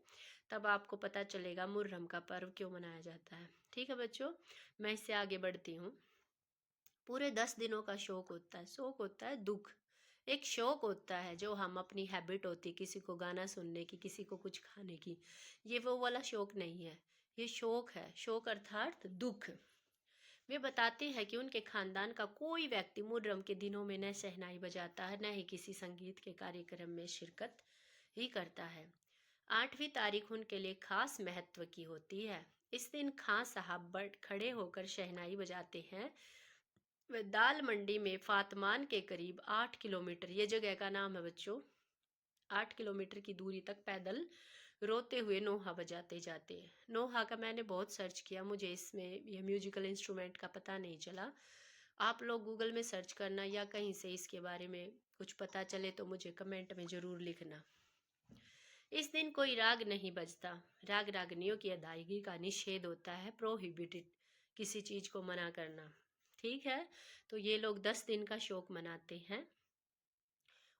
[SPEAKER 1] तब आपको पता चलेगा मुहर्रम का पर्व क्यों मनाया जाता है, ठीक है बच्चों। मैं इससे आगे बढ़ती हूँ। पूरे 10 दिनों का शौक होता है, शौक होता है दुख, एक शौक होता है जो हम अपनी हैबिट होती है, किसी को गाना सुनने की, किसी को कुछ खाने की। ये वो वाला शौक नहीं है, ये शौक है, शौक अर्थात दुख। वे बताते हैं कि उनके खानदान का कोई व्यक्ति मुहर्रम के दिनों में न शहनाई बजाता है, न ही किसी संगीत के कार्यक्रम में शिरकत ही करता है। 8वीं तारीख उनके लिए खास महत्व की होती है। इस दिन खां साहब बड़ खड़े होकर शहनाई बजाते हैं। वे दाल मंडी में फातमान के करीब 8 किलोमीटर, ये जगह का नाम है बच्चों, 8 किलोमीटर की दूरी तक पैदल रोते हुए नोहा बजाते जाते हैं। नोहा का मैंने बहुत सर्च किया, मुझे इसमें यह म्यूजिकल इंस्ट्रूमेंट का पता नहीं चला। आप लोग गूगल में सर्च करना या कहीं से इसके बारे में कुछ पता चले तो मुझे कमेंट में ज़रूर लिखना। इस दिन कोई राग नहीं बजता। राग रागनियों की अदायगी का निषेध होता है, प्रोहिबिटेड, किसी चीज़ को मना करना। ठीक है, तो ये लोग 10 दिन का शोक मनाते हैं।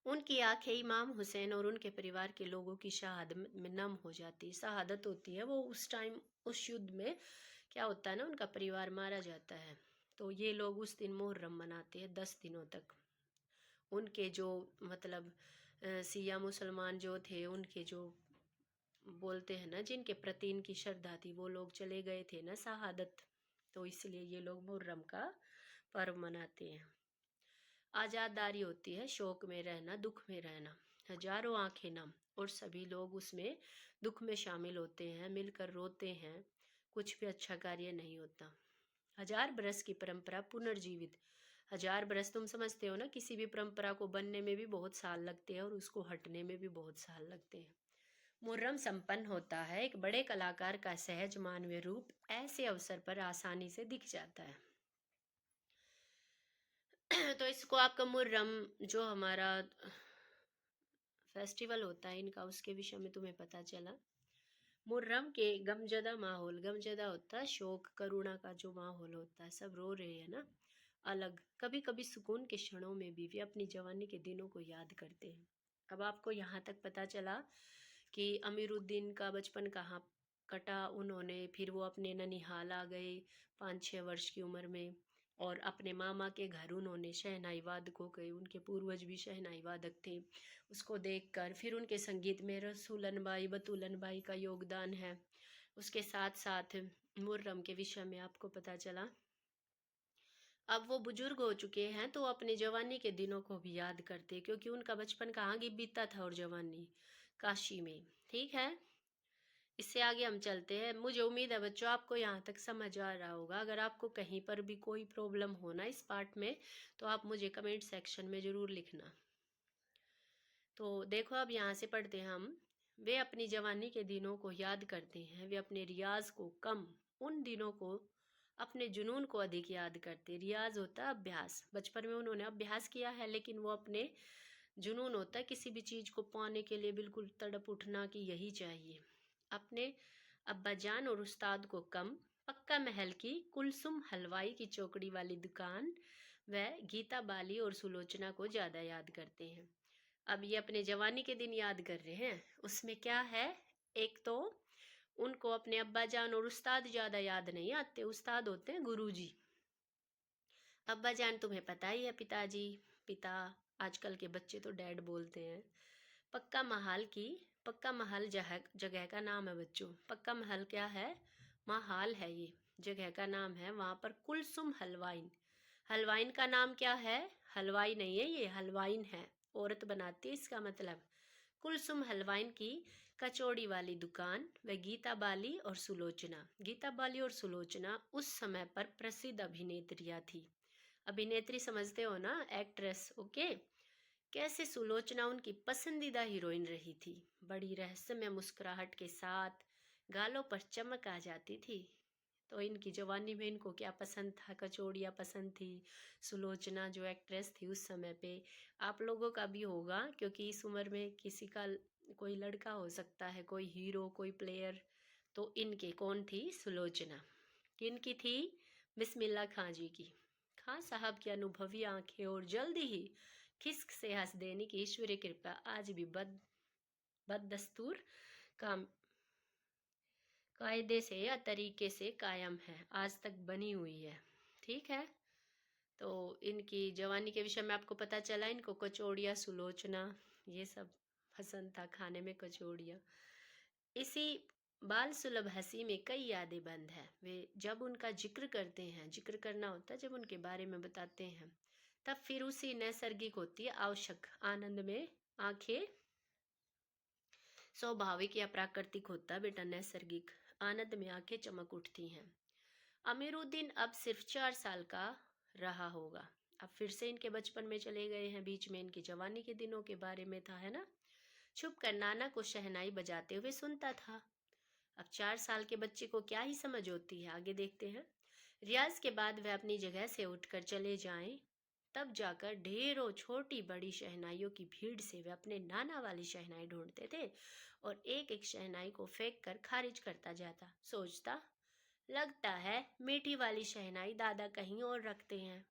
[SPEAKER 1] उनकी आंखें इमाम हुसैन और उनके परिवार के लोगों की शहादत में नम हो जाती है। शहादत होती है वो उस टाइम, उस युद्ध में क्या होता है ना, उनका परिवार मारा जाता है। तो ये लोग उस दिन मुहर्रम मनाते हैं 10 दिनों तक। उनके जो मतलब सिया मुसलमान जो थे, उनके जो बोलते हैं ना, जिनके प्रति इनकी श्रद्धा थी, वो लोग चले गए थे ना शहादत, तो इसलिए ये लोग मुहर्रम का पर्व मनाते हैं। आज़ादारी होती है शोक में रहना, दुख में रहना। हजारों आंखें नम, और सभी लोग उसमें दुख में शामिल होते हैं, मिलकर रोते हैं। कुछ भी अच्छा कार्य नहीं होता। 1000 बरस की परंपरा पुनर्जीवित। 1000 बरस तुम समझते हो ना, किसी भी परंपरा को बनने में भी बहुत साल लगते हैं और उसको हटने में भी बहुत साल लगते हैं। मुहर्रम संपन्न होता है, एक बड़े कलाकार का सहज मानवीय रूप ऐसे अवसर पर आसानी से दिख जाता है। तो इसको आपका मुहर्रम जो हमारा फेस्टिवल होता है इनका, उसके विषय में तुम्हें पता चला। मुहर्रम के गमजदा माहौल, गमजदा होता है शोक करुणा का जो माहौल होता है, सब रो रहे हैं ना अलग। कभी कभी सुकून के क्षणों में भी वे अपनी जवानी के दिनों को याद करते हैं। अब आपको यहाँ तक पता चला कि अमीरुद्दीन का बचपन कहाँ कटा उन्होंने, फिर वो अपने ननिहाल आ गए 5-6 वर्ष की उम्र में, और अपने मामा के घर उन्होंने शहनाई वादक हो गए, उनके पूर्वज भी शहनाई वादक थे। उसको देखकर फिर उनके संगीत में रसूलन बाई बतूलन बाई का योगदान है। उसके साथ साथ मुहर्रम के विषय में आपको पता चला। अब वो बुजुर्ग हो चुके हैं तो अपने जवानी के दिनों को भी याद करते, क्योंकि उनका बचपन कहाँ बीता था और जवानी काशी में। ठीक है, इससे आगे हम चलते हैं। मुझे उम्मीद है बच्चों आपको यहाँ तक समझ आ रहा होगा। अगर आपको कहीं पर भी कोई प्रॉब्लम हो ना इस पार्ट में, तो आप मुझे कमेंट सेक्शन में ज़रूर लिखना। तो देखो अब यहाँ से पढ़ते हैं हम। वे अपनी जवानी के दिनों को याद करते हैं, वे अपने रियाज को कम, उन दिनों को अपने जुनून को अधिक याद करते। रियाज होता है अभ्यास, बचपन में उन्होंने अभ्यास किया है, लेकिन वो अपने जुनून होता है किसी भी चीज़ को पाने के लिए बिल्कुल तड़प उठना कि यही चाहिए। अपने अब्बाजान और उस्ताद को कम, पक्का महल की कुलसुम हलवाई की चौकड़ी वाली दुकान व गीता बाली और सुलोचना को ज़्यादा याद करते हैं। अब ये अपने जवानी के दिन याद कर रहे हैं, उसमें क्या है, एक तो उनको अपने अब्बा जान और उस्ताद ज़्यादा याद नहीं आते, उस्ताद होते हैं गुरुजी। अब्बा जान तुम्हें पता ही है, पिताजी, पिता, आजकल के बच्चे तो डैड बोलते हैं। पक्का महल की, पक्का महल जगह का नाम है बच्चों। पक्का महल क्या है, महाल है, ये जगह का नाम है। वहाँ पर कुलसुम हलवाइन, हलवाइन का नाम क्या है, हलवाई नहीं है ये, हलवाइन है, औरत बनाती है इसका मतलब। कुलसुम हलवाइन की कचौड़ी वाली दुकान व गीता बाली और सुलोचना। गीता बाली और सुलोचना उस समय पर प्रसिद्ध अभिनेत्रियां थी। अभिनेत्री समझते हो ना, एक्ट्रेस, ओके। कैसे सुलोचना उनकी पसंदीदा हीरोइन रही थी। बड़ी रहस्यमय मुस्कुराहट के साथ गालों पर चमक आ जाती थी। तो इनकी जवानी में इनको क्या पसंद था, कचौड़ियाँ पसंद थी। सुलोचना जो एक्ट्रेस थी उस समय पे, आप लोगों का भी होगा, क्योंकि इस उम्र में किसी का कोई लड़का हो सकता है, कोई हीरो, कोई प्लेयर। तो इनके कौन थी, सुलोचना। किनकी थी, बिस्मिल्लाह खां जी की। खां साहब की अनुभवी आंखें और जल्दी ही खिसक से हंस देने की ईश्वरीय कृपा आज भी बददस्तूर काम कायदे से या तरीके से कायम है, आज तक बनी हुई है। ठीक है, तो इनकी जवानी के विषय में आपको पता चला। इनको कचौड़ियाँ, सुलोचना, ये सब पसंद था खाने में, कचौड़ियाँ। इसी बाल सुलभ हंसी में कई यादें बंद है। वे जब उनका जिक्र करते हैं, जिक्र करना होता है जब उनके बारे में बताते हैं, तब फिर उसी नैसर्गिक होती है आवश्यक आनंद में आंखें, स्वाभाविक या प्राकृतिक होता है बेटा, नैसर्गिक आनंद में आंखें चमक उठती हैं। अमीरुद्दीन अब सिर्फ 4 साल का रहा होगा। अब फिर से इनके बचपन में चले गए हैं, बीच में इनकी जवानी के दिनों के बारे में था, है ना। छुप कर नाना को शहनाई बजाते हुए सुनता था। अब 4 साल के बच्चे को क्या ही समझ होती है, आगे देखते हैं। रियाज के बाद वह अपनी जगह से उठकर चले जाएं, तब जाकर ढेरों छोटी बड़ी शहनाइयों की भीड़ से वे अपने नाना वाली शहनाई ढूंढते थे और एक एक शहनाई को फेंक कर खारिज करता जाता। सोचता, लगता है मीठी वाली शहनाई दादा कहीं और रखते हैं।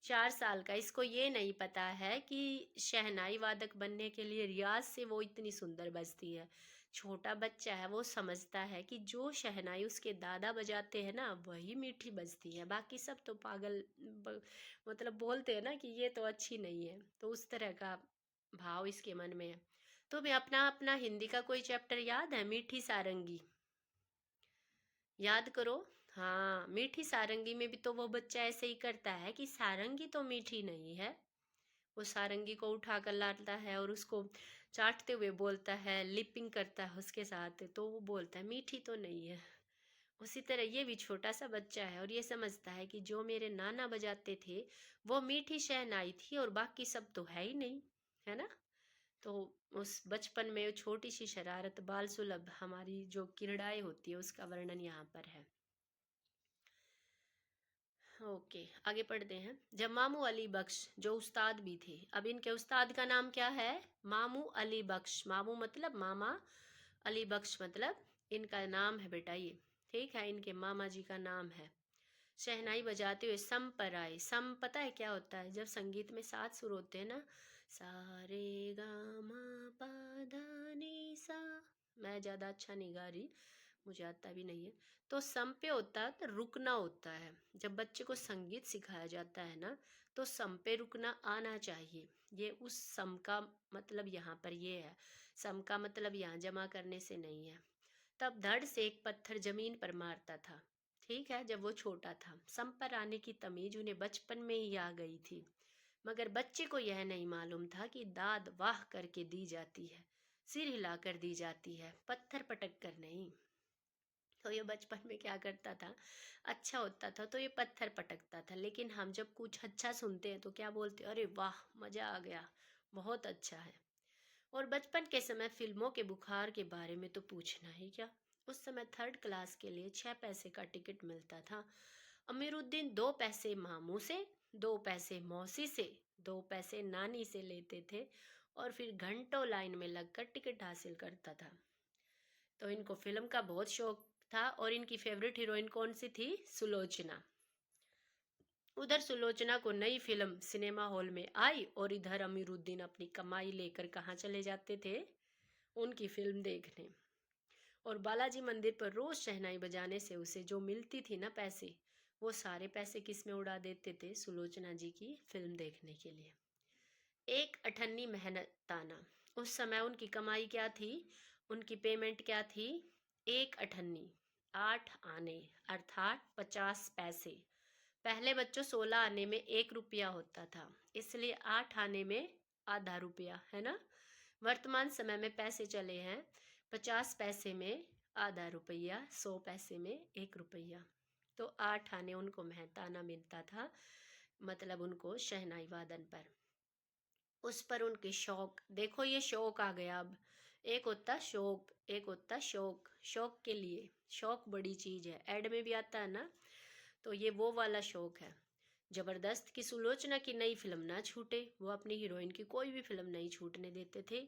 [SPEAKER 1] 4 साल का, इसको ये नहीं पता है कि शहनाई वादक बनने के लिए रियाज से वो इतनी सुंदर बजती है। छोटा बच्चा है, वो समझता है कि जो शहनाई उसके दादा बजाते हैं ना वही मीठी बजती है, बाकी सब तो पागल मतलब बोलते हैं ना कि ये तो अच्छी नहीं है। तो उस तरह का भाव इसके मन में है। तो भी अपना अपना हिंदी का कोई चैप्टर याद है? मीठी सारंगी याद करो। हाँ, मीठी सारंगी में भी तो वो बच्चा ऐसे ही करता है कि सारंगी तो मीठी नहीं है। वो सारंगी को उठा कर लाता है और उसको चाटते हुए बोलता है, लिपिंग करता है उसके साथ, तो वो बोलता है मीठी तो नहीं है। उसी तरह ये भी छोटा सा बच्चा है और ये समझता है कि जो मेरे नाना बजाते थे वो मीठी शहनाई थी और बाकी सब तो है ही नहीं, है ना। तो उस बचपन में छोटी सी शरारत बाल सुलभ हमारी जो किरदाएं होती है उसका वर्णन यहाँ पर है। ओके, आगे पढ़ते हैं। जब मामू अली बख्श जो उस्ताद भी थे, अब इनके उस्ताद का नाम क्या है? मामू अली बख्श। मामू मतलब मामा, अली बख्श मतलब इनका नाम है बेटा ये, ठीक है, इनके मामा जी का नाम है। शहनाई बजाते हुए सम पर आए। सम पता है क्या होता है? जब संगीत में 7 सुर होते हैं ना, सा रे गा मा पा धा नी सा। मैं ज़्यादा अच्छा नहीं गा रही, मुझे आता भी नहीं है। तो सम पे होता है तो रुकना होता है। जब बच्चे को संगीत सिखाया जाता है ना तो सम पे रुकना आना चाहिए। ये उस सम का मतलब यहाँ पर ये है। सम का मतलब यहाँ जमा करने से नहीं है। तब धड़ से एक पत्थर जमीन पर मारता था। ठीक है, जब वो छोटा था। सम पर आने की तमीज उन्हें बचपन में ही आ गई थी, मगर बच्चे को यह नहीं मालूम था कि दाद वाह करके दी जाती है, सिर हिलाकर दी जाती है, पत्थर पटक कर नहीं। तो ये बचपन में क्या करता था, अच्छा होता था तो ये पत्थर पटकता था, लेकिन हम जब कुछ अच्छा सुनते हैं तो क्या बोलते हैं, अरे वाह मजा आ गया, बहुत अच्छा है। और बचपन के समय फिल्मों के बुखार के बारे में तो पूछना ही क्या। उस समय 3rd क्लास के लिए 6 पैसे का टिकट मिलता था। अमीरुद्दीन 2 पैसे मामू से, 2 पैसे मौसी से, 2 पैसे नानी से लेते थे और फिर घंटों लाइन में लगकर टिकट हासिल करता था। तो इनको फिल्म का बहुत शौक था और इनकी फेवरेट हीरोइन कौन सी थी? सुलोचना। उधर सुलोचना को नई फिल्म सिनेमा हॉल में आई और इधर अमीरुद्दीन अपनी कमाई लेकर कहाँ चले जाते थे? उनकी फिल्म देखने। और बालाजी मंदिर पर रोज शहनाई बजाने से उसे जो मिलती थी ना पैसे, वो सारे पैसे किस में उड़ा देते थे? सुलोचना जी की फिल्म देखने के लिए। एक अठन्नी मेहनताना। उस समय उनकी कमाई क्या थी? उनकी पेमेंट क्या थी? 1 अठन्नी, 8 आने, अर्थात 50 पैसे। पहले बच्चों 16 आने में 1 रुपया होता था, इसलिए 8 आने में आधा रुपया, है ना। वर्तमान समय में पैसे चले हैं 50 पैसे में आधा रुपया, 100 पैसे में 1 रुपया। तो 8 आने उनको मेहताना मिलता था, मतलब उनको शहनाई वादन पर। उस पर उनके शौक देखो, ये शौक आ गया अब। एक होता शौक, एक होता शौक। शौक के लिए, शौक बड़ी चीज है, एड में भी आता है ना। तो ये वो वाला शौक है। जबरदस्त की सुलोचना की नई फिल्म ना छूटे, वो अपनी हीरोइन की कोई भी फिल्म नहीं छूटने देते थे,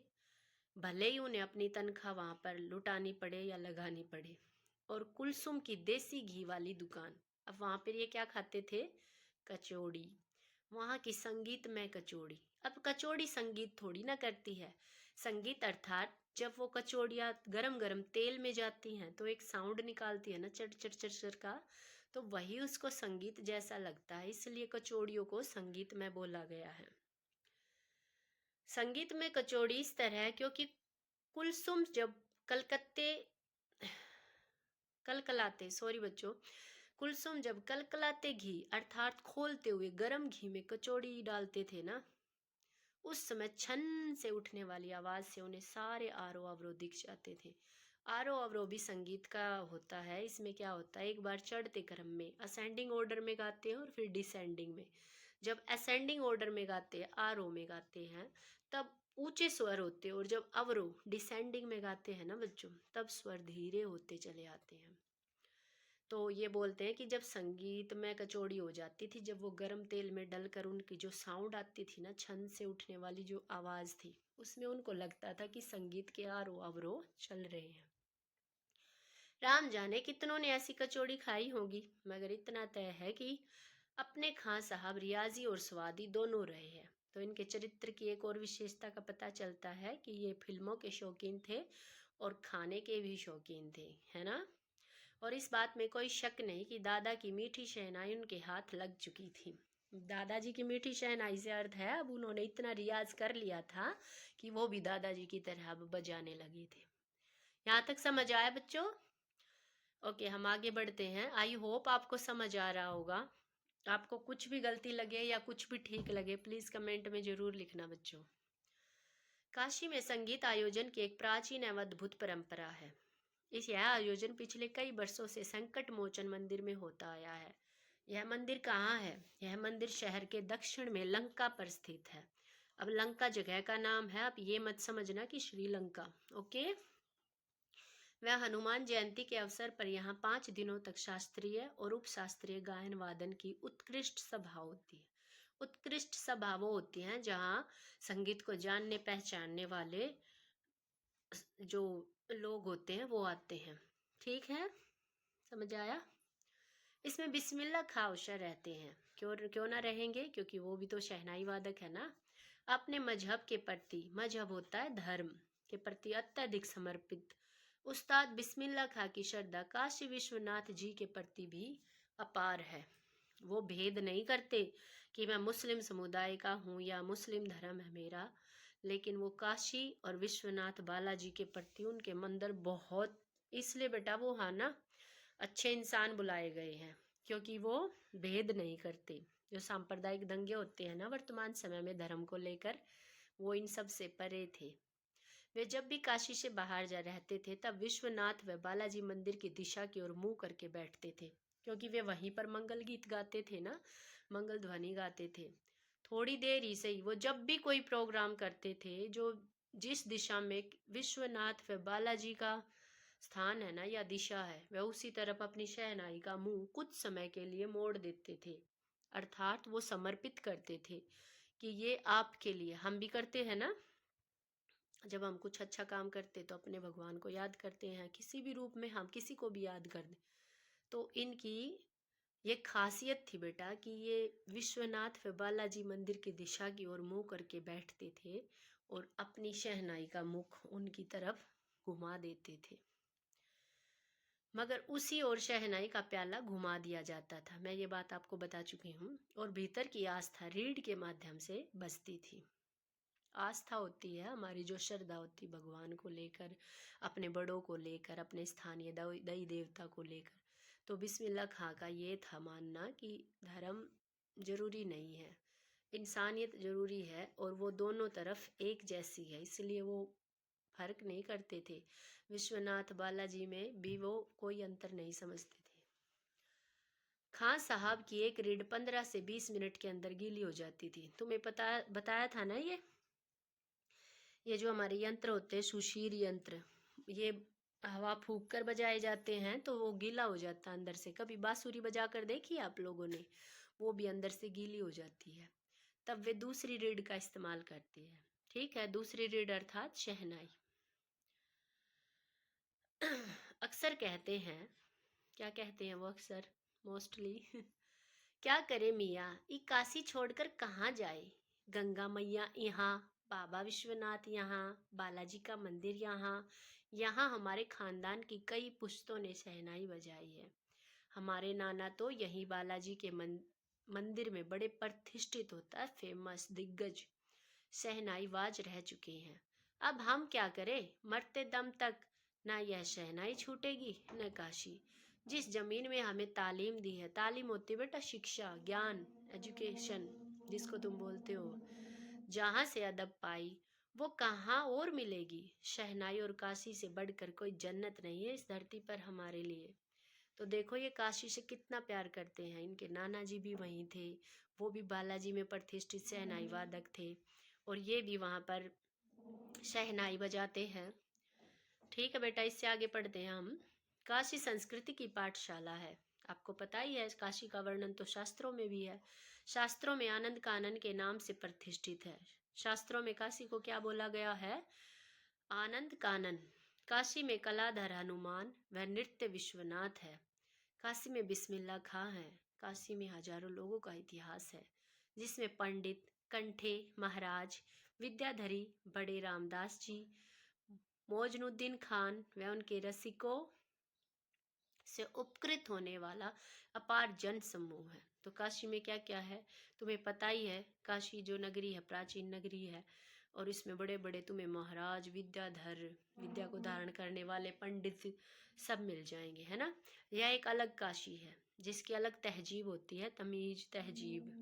[SPEAKER 1] भले ही उन्हें अपनी तनख्वाह वहां पर लुटानी पड़े या लगानी पड़े। और कुलसुम की देसी घी वाली दुकान, अब वहां पर ये क्या खाते थे? कचौड़ी। वहाँ की संगीतमय कचौड़ी। अब कचौड़ी संगीत थोड़ी ना करती है। संगीत अर्थात जब वो कचौड़ियाँ गरम गरम तेल में जाती हैं तो एक साउंड निकालती है ना, चट चट चट चट का, तो वही उसको संगीत जैसा लगता है, इसलिए कचौड़ियों को संगीत में बोला गया है। संगीत में कचौड़ी इस तरह है क्योंकि कुलसुम जब कलकत्ते कलकलाते, सॉरी बच्चों, कुलसुम जब कलकलाते घी अर्थात खोलते हुए गरम घी में कचौड़ी डालते थे ना, उस समय छन से उठने वाली आवाज से उन्हें सारे आरोह अवरोह दिख जाते थे। आरोह अवरोह भी संगीत का होता है। इसमें क्या होता है, एक बार चढ़ते क्रम में असेंडिंग ऑर्डर में गाते हैं और फिर डिसेंडिंग में। जब असेंडिंग ऑर्डर में गाते हैं, आरोह में गाते हैं, तब ऊंचे स्वर होते हैं, और जब अवरोह डिसेंडिंग में गाते हैं ना बच्चों, तब स्वर धीरे होते चले आते हैं। तो ये बोलते हैं कि जब संगीत में कचौड़ी हो जाती थी, जब वो गर्म तेल में डलकर उनकी जो साउंड आती थी ना, छंद से उठने वाली जो आवाज थी, उसमें उनको लगता था कि संगीत के आरोह अवरोह चल रहे हैं। राम जाने कितनों ने ऐसी कचौड़ी खाई होगी, मगर इतना तय है कि अपने खां साहब रियाजी और स्वादी दोनों रहे हैं। तो इनके चरित्र की एक और विशेषता का पता चलता है कि ये फिल्मों के शौकीन थे और खाने के भी शौकीन थे, है ना। और इस बात में कोई शक नहीं कि दादा की मीठी शहनाई उनके हाथ लग चुकी थी। दादाजी की मीठी शहनाई से अर्थ है अब उन्होंने इतना रियाज कर लिया था कि वो भी दादाजी की तरह अब बजाने लगे थे। यहाँ तक समझ आया बच्चों? ओके, हम आगे बढ़ते हैं। आई होप आपको समझ आ रहा होगा। आपको कुछ भी गलती लगे या कुछ भी ठीक लगे, प्लीज कमेंट में जरूर लिखना बच्चों। काशी में संगीत आयोजन की एक प्राचीन एवं अद्भुत परंपरा है। यह आयोजन पिछले कई वर्षों से संकट मोचन मंदिर में होता आया है। यह मंदिर कहाँ है? यह मंदिर शहर के दक्षिण में लंका पर स्थित है। अब लंका जगह का नाम है, आप ये मत समझना कि श्रीलंका। ओके। वह हनुमान जयंती के अवसर पर यहाँ 5 दिनों तक शास्त्रीय और उप शास्त्रीय गायन वादन की उत्कृष्ट सभा होती है। उत्कृष्ट सभा वो होती हैं जहाँ संगीत को जानने पहचानने वाले जो लोग होते हैं वो आते हैं। ठीक है, समझ आया? इसमें बिस्मिल्लाह खां अवसर रहते हैं, क्यों क्यों ना रहेंगे, क्योंकि वो भी तो शहनाई वादक है ना। अपने मजहब के प्रति, मजहब होता है धर्म, के प्रति अत्यधिक समर्पित उस्ताद बिस्मिल्लाह खां की श्रद्धा काशी विश्वनाथ जी के प्रति भी अपार है। वो भेद नहीं करते कि मैं मुस्लिम समुदाय का हूँ या मुस्लिम धर्म है मेरा, लेकिन वो काशी और विश्वनाथ बालाजी के प्रति उनके मंदिर बहुत, इसलिए बेटा वो हाँ ना अच्छे इंसान बुलाए गए हैं, क्योंकि वो भेद नहीं करते। जो सांप्रदायिक दंगे होते हैं ना वर्तमान समय में धर्म को लेकर, वो इन सब से परे थे। वे जब भी काशी से बाहर जा रहते थे तब विश्वनाथ व बालाजी मंदिर की दिशा की ओर मुंह करके बैठते थे, क्योंकि वे वहीं पर मंगल गीत गाते थे ना, मंगल ध्वनि गाते थे। थोड़ी देर ही सही, वो जब भी कोई प्रोग्राम करते थे, जो जिस दिशा में विश्वनाथ व बालाजी का स्थान है ना या दिशा है, वह उसी तरफ अपनी शहनाई का मुंह कुछ समय के लिए मोड़ देते थे। अर्थात वो समर्पित करते थे कि ये आपके लिए। हम भी करते हैं ना, जब हम कुछ अच्छा काम करते तो अपने भगवान को याद करते हैं, किसी भी रूप में हम किसी को भी याद कर दें। तो इनकी ये खासियत थी बेटा कि ये विश्वनाथ व बालाजी मंदिर की दिशा की ओर मुंह करके बैठते थे और अपनी शहनाई का मुख उनकी तरफ घुमा देते थे, मगर उसी ओर शहनाई का प्याला घुमा दिया जाता था। मैं ये बात आपको बता चुकी हूँ। और भीतर की आस्था रीढ़ के माध्यम से बसती थी। आस्था होती है हमारी, जो श्रद्धा होती भगवान को लेकर, अपने बड़ों को लेकर, अपने स्थानीय दई देवता को लेकर। तो बिस्मिल्लाह खां का ये था मानना कि धर्म जरूरी नहीं है, इंसानियत जरूरी है, और वो दोनों तरफ एक जैसी है, इसलिए वो फर्क नहीं करते थे। विश्वनाथ बालाजी में भी वो कोई अंतर नहीं समझते थे। खां साहब की एक रीढ़ 15 से 20 मिनट के अंदर गीली हो जाती थी। तुम्हें पता बताया था ना, ये जो हमारे यंत्र होते हैं, सुशीर यंत्र, ये हवा फूक कर बजाए जाते हैं तो वो गीला हो जाता है अंदर से। कभी बांसुरी बजा कर देखी आप लोगों ने? वो भी अंदर से गीली हो जाती है। तब वे दूसरी रीढ़ का इस्तेमाल करते हैं। ठीक है, दूसरी रीढ़ अर्थात शहनाई। अक्सर कहते हैं, क्या कहते हैं वो अक्सर, मोस्टली क्या करे मियाँ, ई काशी छोड़कर कहाँ जाए, गंगा मैया यहाँ, बाबा विश्वनाथ यहाँ, बालाजी का मंदिर यहाँ, यहाँ हमारे खानदान की कई पुश्तों ने शहनाई बजाई है। हमारे नाना तो यहीं बालाजी के मंदिर में बड़े प्रतिष्ठित होता है, फेमस दिग्गज शहनाई बाज रह चुके हैं। अब हम क्या करें, मरते दम तक ना यह शहनाई छूटेगी न काशी। जिस जमीन में हमें तालीम दी है, तालीम होती है बेटा शिक्षा, ज्ञान, एजुकेशन जिसको तुम बोलते हो, जहाँ से अदब पाई वो कहाँ और मिलेगी। शहनाई और काशी से बढ़कर कोई जन्नत नहीं है इस धरती पर हमारे लिए। तो देखो ये काशी से कितना प्यार करते हैं। इनके नाना जी भी वहीं थे, वो भी बालाजी में प्रतिष्ठित शहनाई वादक थे, और ये भी वहाँ पर शहनाई बजाते हैं। ठीक है बेटा, इससे आगे पढ़ते हैं हम। काशी संस्कृति की पाठशाला है। आपको पता ही है, काशी का वर्णन तो शास्त्रों में भी है। शास्त्रों में आनंद कानन के नाम से प्रतिष्ठित है। शास्त्रों में काशी को क्या बोला गया है? आनंद कानन। काशी में कलाधर हनुमान व नृत्य विश्वनाथ है। काशी में बिस्मिल्लाह खां है। काशी में हजारों लोगों का इतिहास है, जिसमें पंडित, कंठे महाराज, विद्याधरी, बड़े रामदास जी, मौजनुद्दीन खान व उनके रसिकों से उपकृत होने वाला अपार जन समूह है। तो काशी में क्या क्या है तुम्हें पता ही है। काशी जो नगरी है, प्राचीन नगरी है, और इसमें बड़े बड़े तुम्हें महाराज, विद्याधर, विद्या को धारण करने वाले पंडित सब मिल जाएंगे, है ना। यह एक अलग काशी है, जिसकी अलग तहजीब होती है, तमीज तहजीब।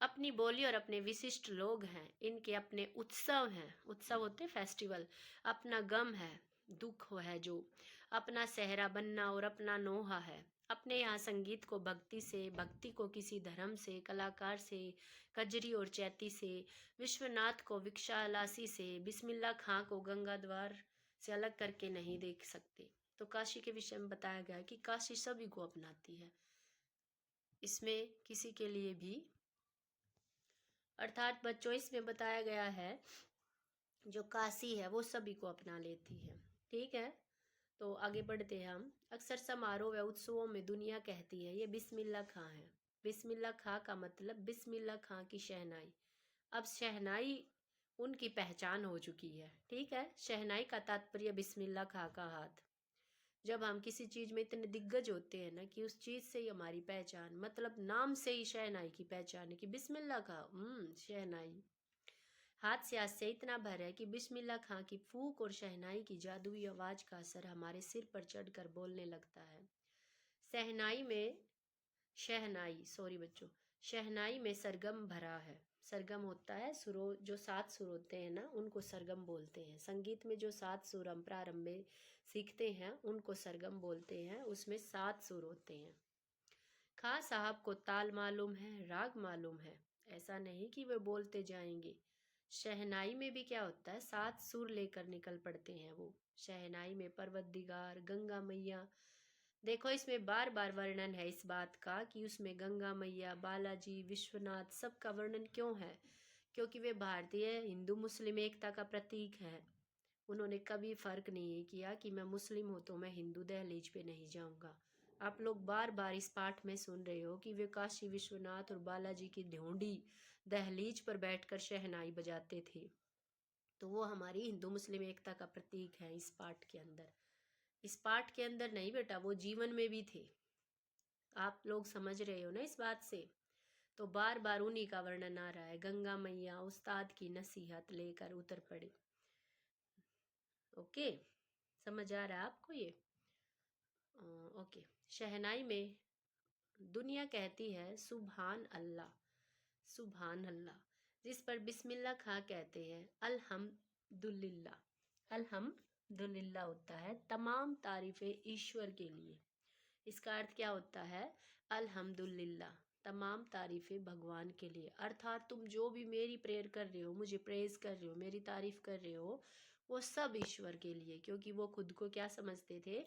[SPEAKER 1] अपनी बोली और अपने विशिष्ट लोग हैं। इनके अपने उत्सव हैं। उत्सव होते फेस्टिवल। अपना गम है, दुख है जो। अपना सहरा बनना और अपना नोहा है। अपने यहाँ संगीत को भक्ति से, भक्ति को किसी धर्म से, कलाकार से, कजरी और चैती से, विश्वनाथ को विक्षालासी से, बिस्मिल्लाह खां को गंगा द्वार से अलग करके नहीं देख सकते। तो काशी के विषय में बताया गया है कि काशी सभी को अपनाती है। इसमें किसी के लिए भी, अर्थात बच्चों इसमें बताया गया है जो काशी है वो सभी को अपना लेती है। ठीक है, तो आगे बढ़ते हैं हम। अक्सर समारोह व उत्सवों में दुनिया कहती है ये बिस्मिल्लाह खां है। बिस्मिल्लाह खां का मतलब बिस्मिल्लाह खां की शहनाई। अब शहनाई उनकी पहचान हो चुकी है। ठीक है, शहनाई का तात्पर्य बिस्मिल्लाह खां का हाथ। जब हम किसी चीज में इतने दिग्गज होते हैं ना कि उस चीज से ही हमारी पहचान, मतलब नाम से ही शहनाई की पहचान है कि बिस्मिल्लाह खां, शहनाई। हाथ से इतना भर है कि बिस्मिल्लाह खां की फूक और शहनाई की जादुई आवाज का असर हमारे सिर पर चढ़कर बोलने लगता है। शहनाई में शहनाई सॉरी बच्चों, शहनाई में सरगम भरा है। सरगम होता है सुरों, जो 7 सुर होते हैं ना उनको सरगम बोलते हैं। संगीत में जो 7 सुर हम प्रारंभ में सीखते हैं उनको सरगम बोलते हैं। उसमें 7 सुर होते हैं। खां साहब को ताल मालूम है, राग मालूम है। ऐसा नहीं कि वे बोलते जाएंगे। शहनाई में भी क्या होता है, 7 सुर लेकर निकल पड़ते हैं वो। शहनाई में परवतदिगार, गंगा मैया, देखो इसमें बार बार वर्णन है इस बात का कि उसमें गंगा मैया, बालाजी, विश्वनाथ सबका वर्णन क्यों है? क्योंकि वे भारतीय हिंदू मुस्लिम एकता का प्रतीक है। उन्होंने कभी फर्क नहीं किया कि मैं मुस्लिम हूं तो मैं हिंदू दहलीज पे नहीं जाऊंगा। आप लोग बार बार इस पाठ में सुन रहे हो कि वे काशी विश्वनाथ और बालाजी की ढूंढी दहलीज पर बैठकर शहनाई बजाते थे। तो वो हमारी हिंदू मुस्लिम एकता का प्रतीक है इस पाठ के अंदर। इस पाठ के अंदर नहीं बेटा, वो जीवन में भी थे। आप लोग समझ रहे हो ना इस बात से। तो बार बार उन्हीं का वर्णन आ रहा है। गंगा मैया उस्ताद की नसीहत लेकर उतर पड़े। ओके, समझ आ रहा है आपको ये? ओके। शहनाई में दुनिया कहती है सुभान अल्लाह, सुभान अल्लाह, जिस पर बिस्मिल्लाह खां कहते हैं अल्हम्दुलिल्लाह। अल्हम्दुलिल्लाह होता है तमाम तारीफें ईश्वर के लिए। इसका अर्थ क्या होता है? अल्हम्दुलिल्लाह, तमाम तारीफें भगवान के लिए। अर्थात तुम जो भी मेरी प्रेयर कर रहे हो, मुझे प्रेज कर रहे हो, मेरी तारीफ कर रहे हो, वो सब ईश्वर के लिए। क्योंकि वो खुद को क्या समझते थे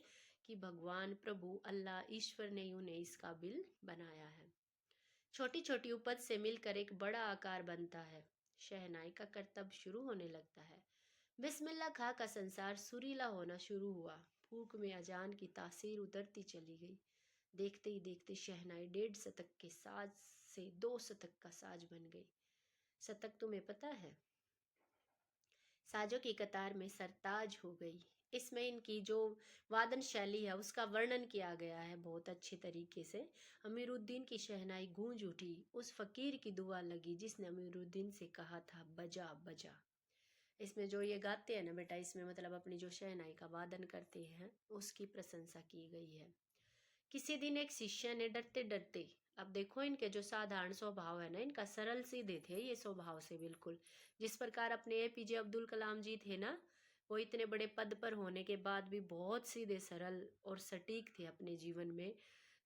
[SPEAKER 1] कि भगवान, प्रभु, अल्लाह, ईश्वर ने उन्हें इस काबिल बनाया है। छोटी छोटी उपज से मिलकर एक बड़ा आकार बनता है। शहनाई का करतब शुरू होने लगता है। बिस्मिल्लाह खां का संसार सुरीला होना शुरू हुआ। फूक में अजान की तासीर उतरती चली गई। देखते ही देखते शहनाई 1.5 शतक के साज से 2 शतक का साज बन गई। शतक तुम्हें पता है? साजों की कतार में सरताज हो गई। इसमें इनकी जो वादन शैली है उसका वर्णन किया गया है बहुत अच्छे तरीके से। अमीरुद्दीन की शहनाई गूंज उठी। उस फकीर की दुआ लगी जिसने अमीरुद्दीन से कहा था बजा बजा। इसमें जो ये गाते हैं ना बेटा, इसमें मतलब अपनी जो शहनाई का वादन करते हैं उसकी प्रशंसा की गई है। किसी दिन एक शिष्य ने डरते डरते, अब देखो इनके जो साधारण स्वभाव है ना, इनका सरल सीधे थे ये स्वभाव से बिल्कुल। जिस प्रकार अपने एपीजे अब्दुल कलाम जी थे ना, वो इतने बड़े पद पर होने के बाद भी बहुत सीधे सरल और सटीक थे अपने जीवन में।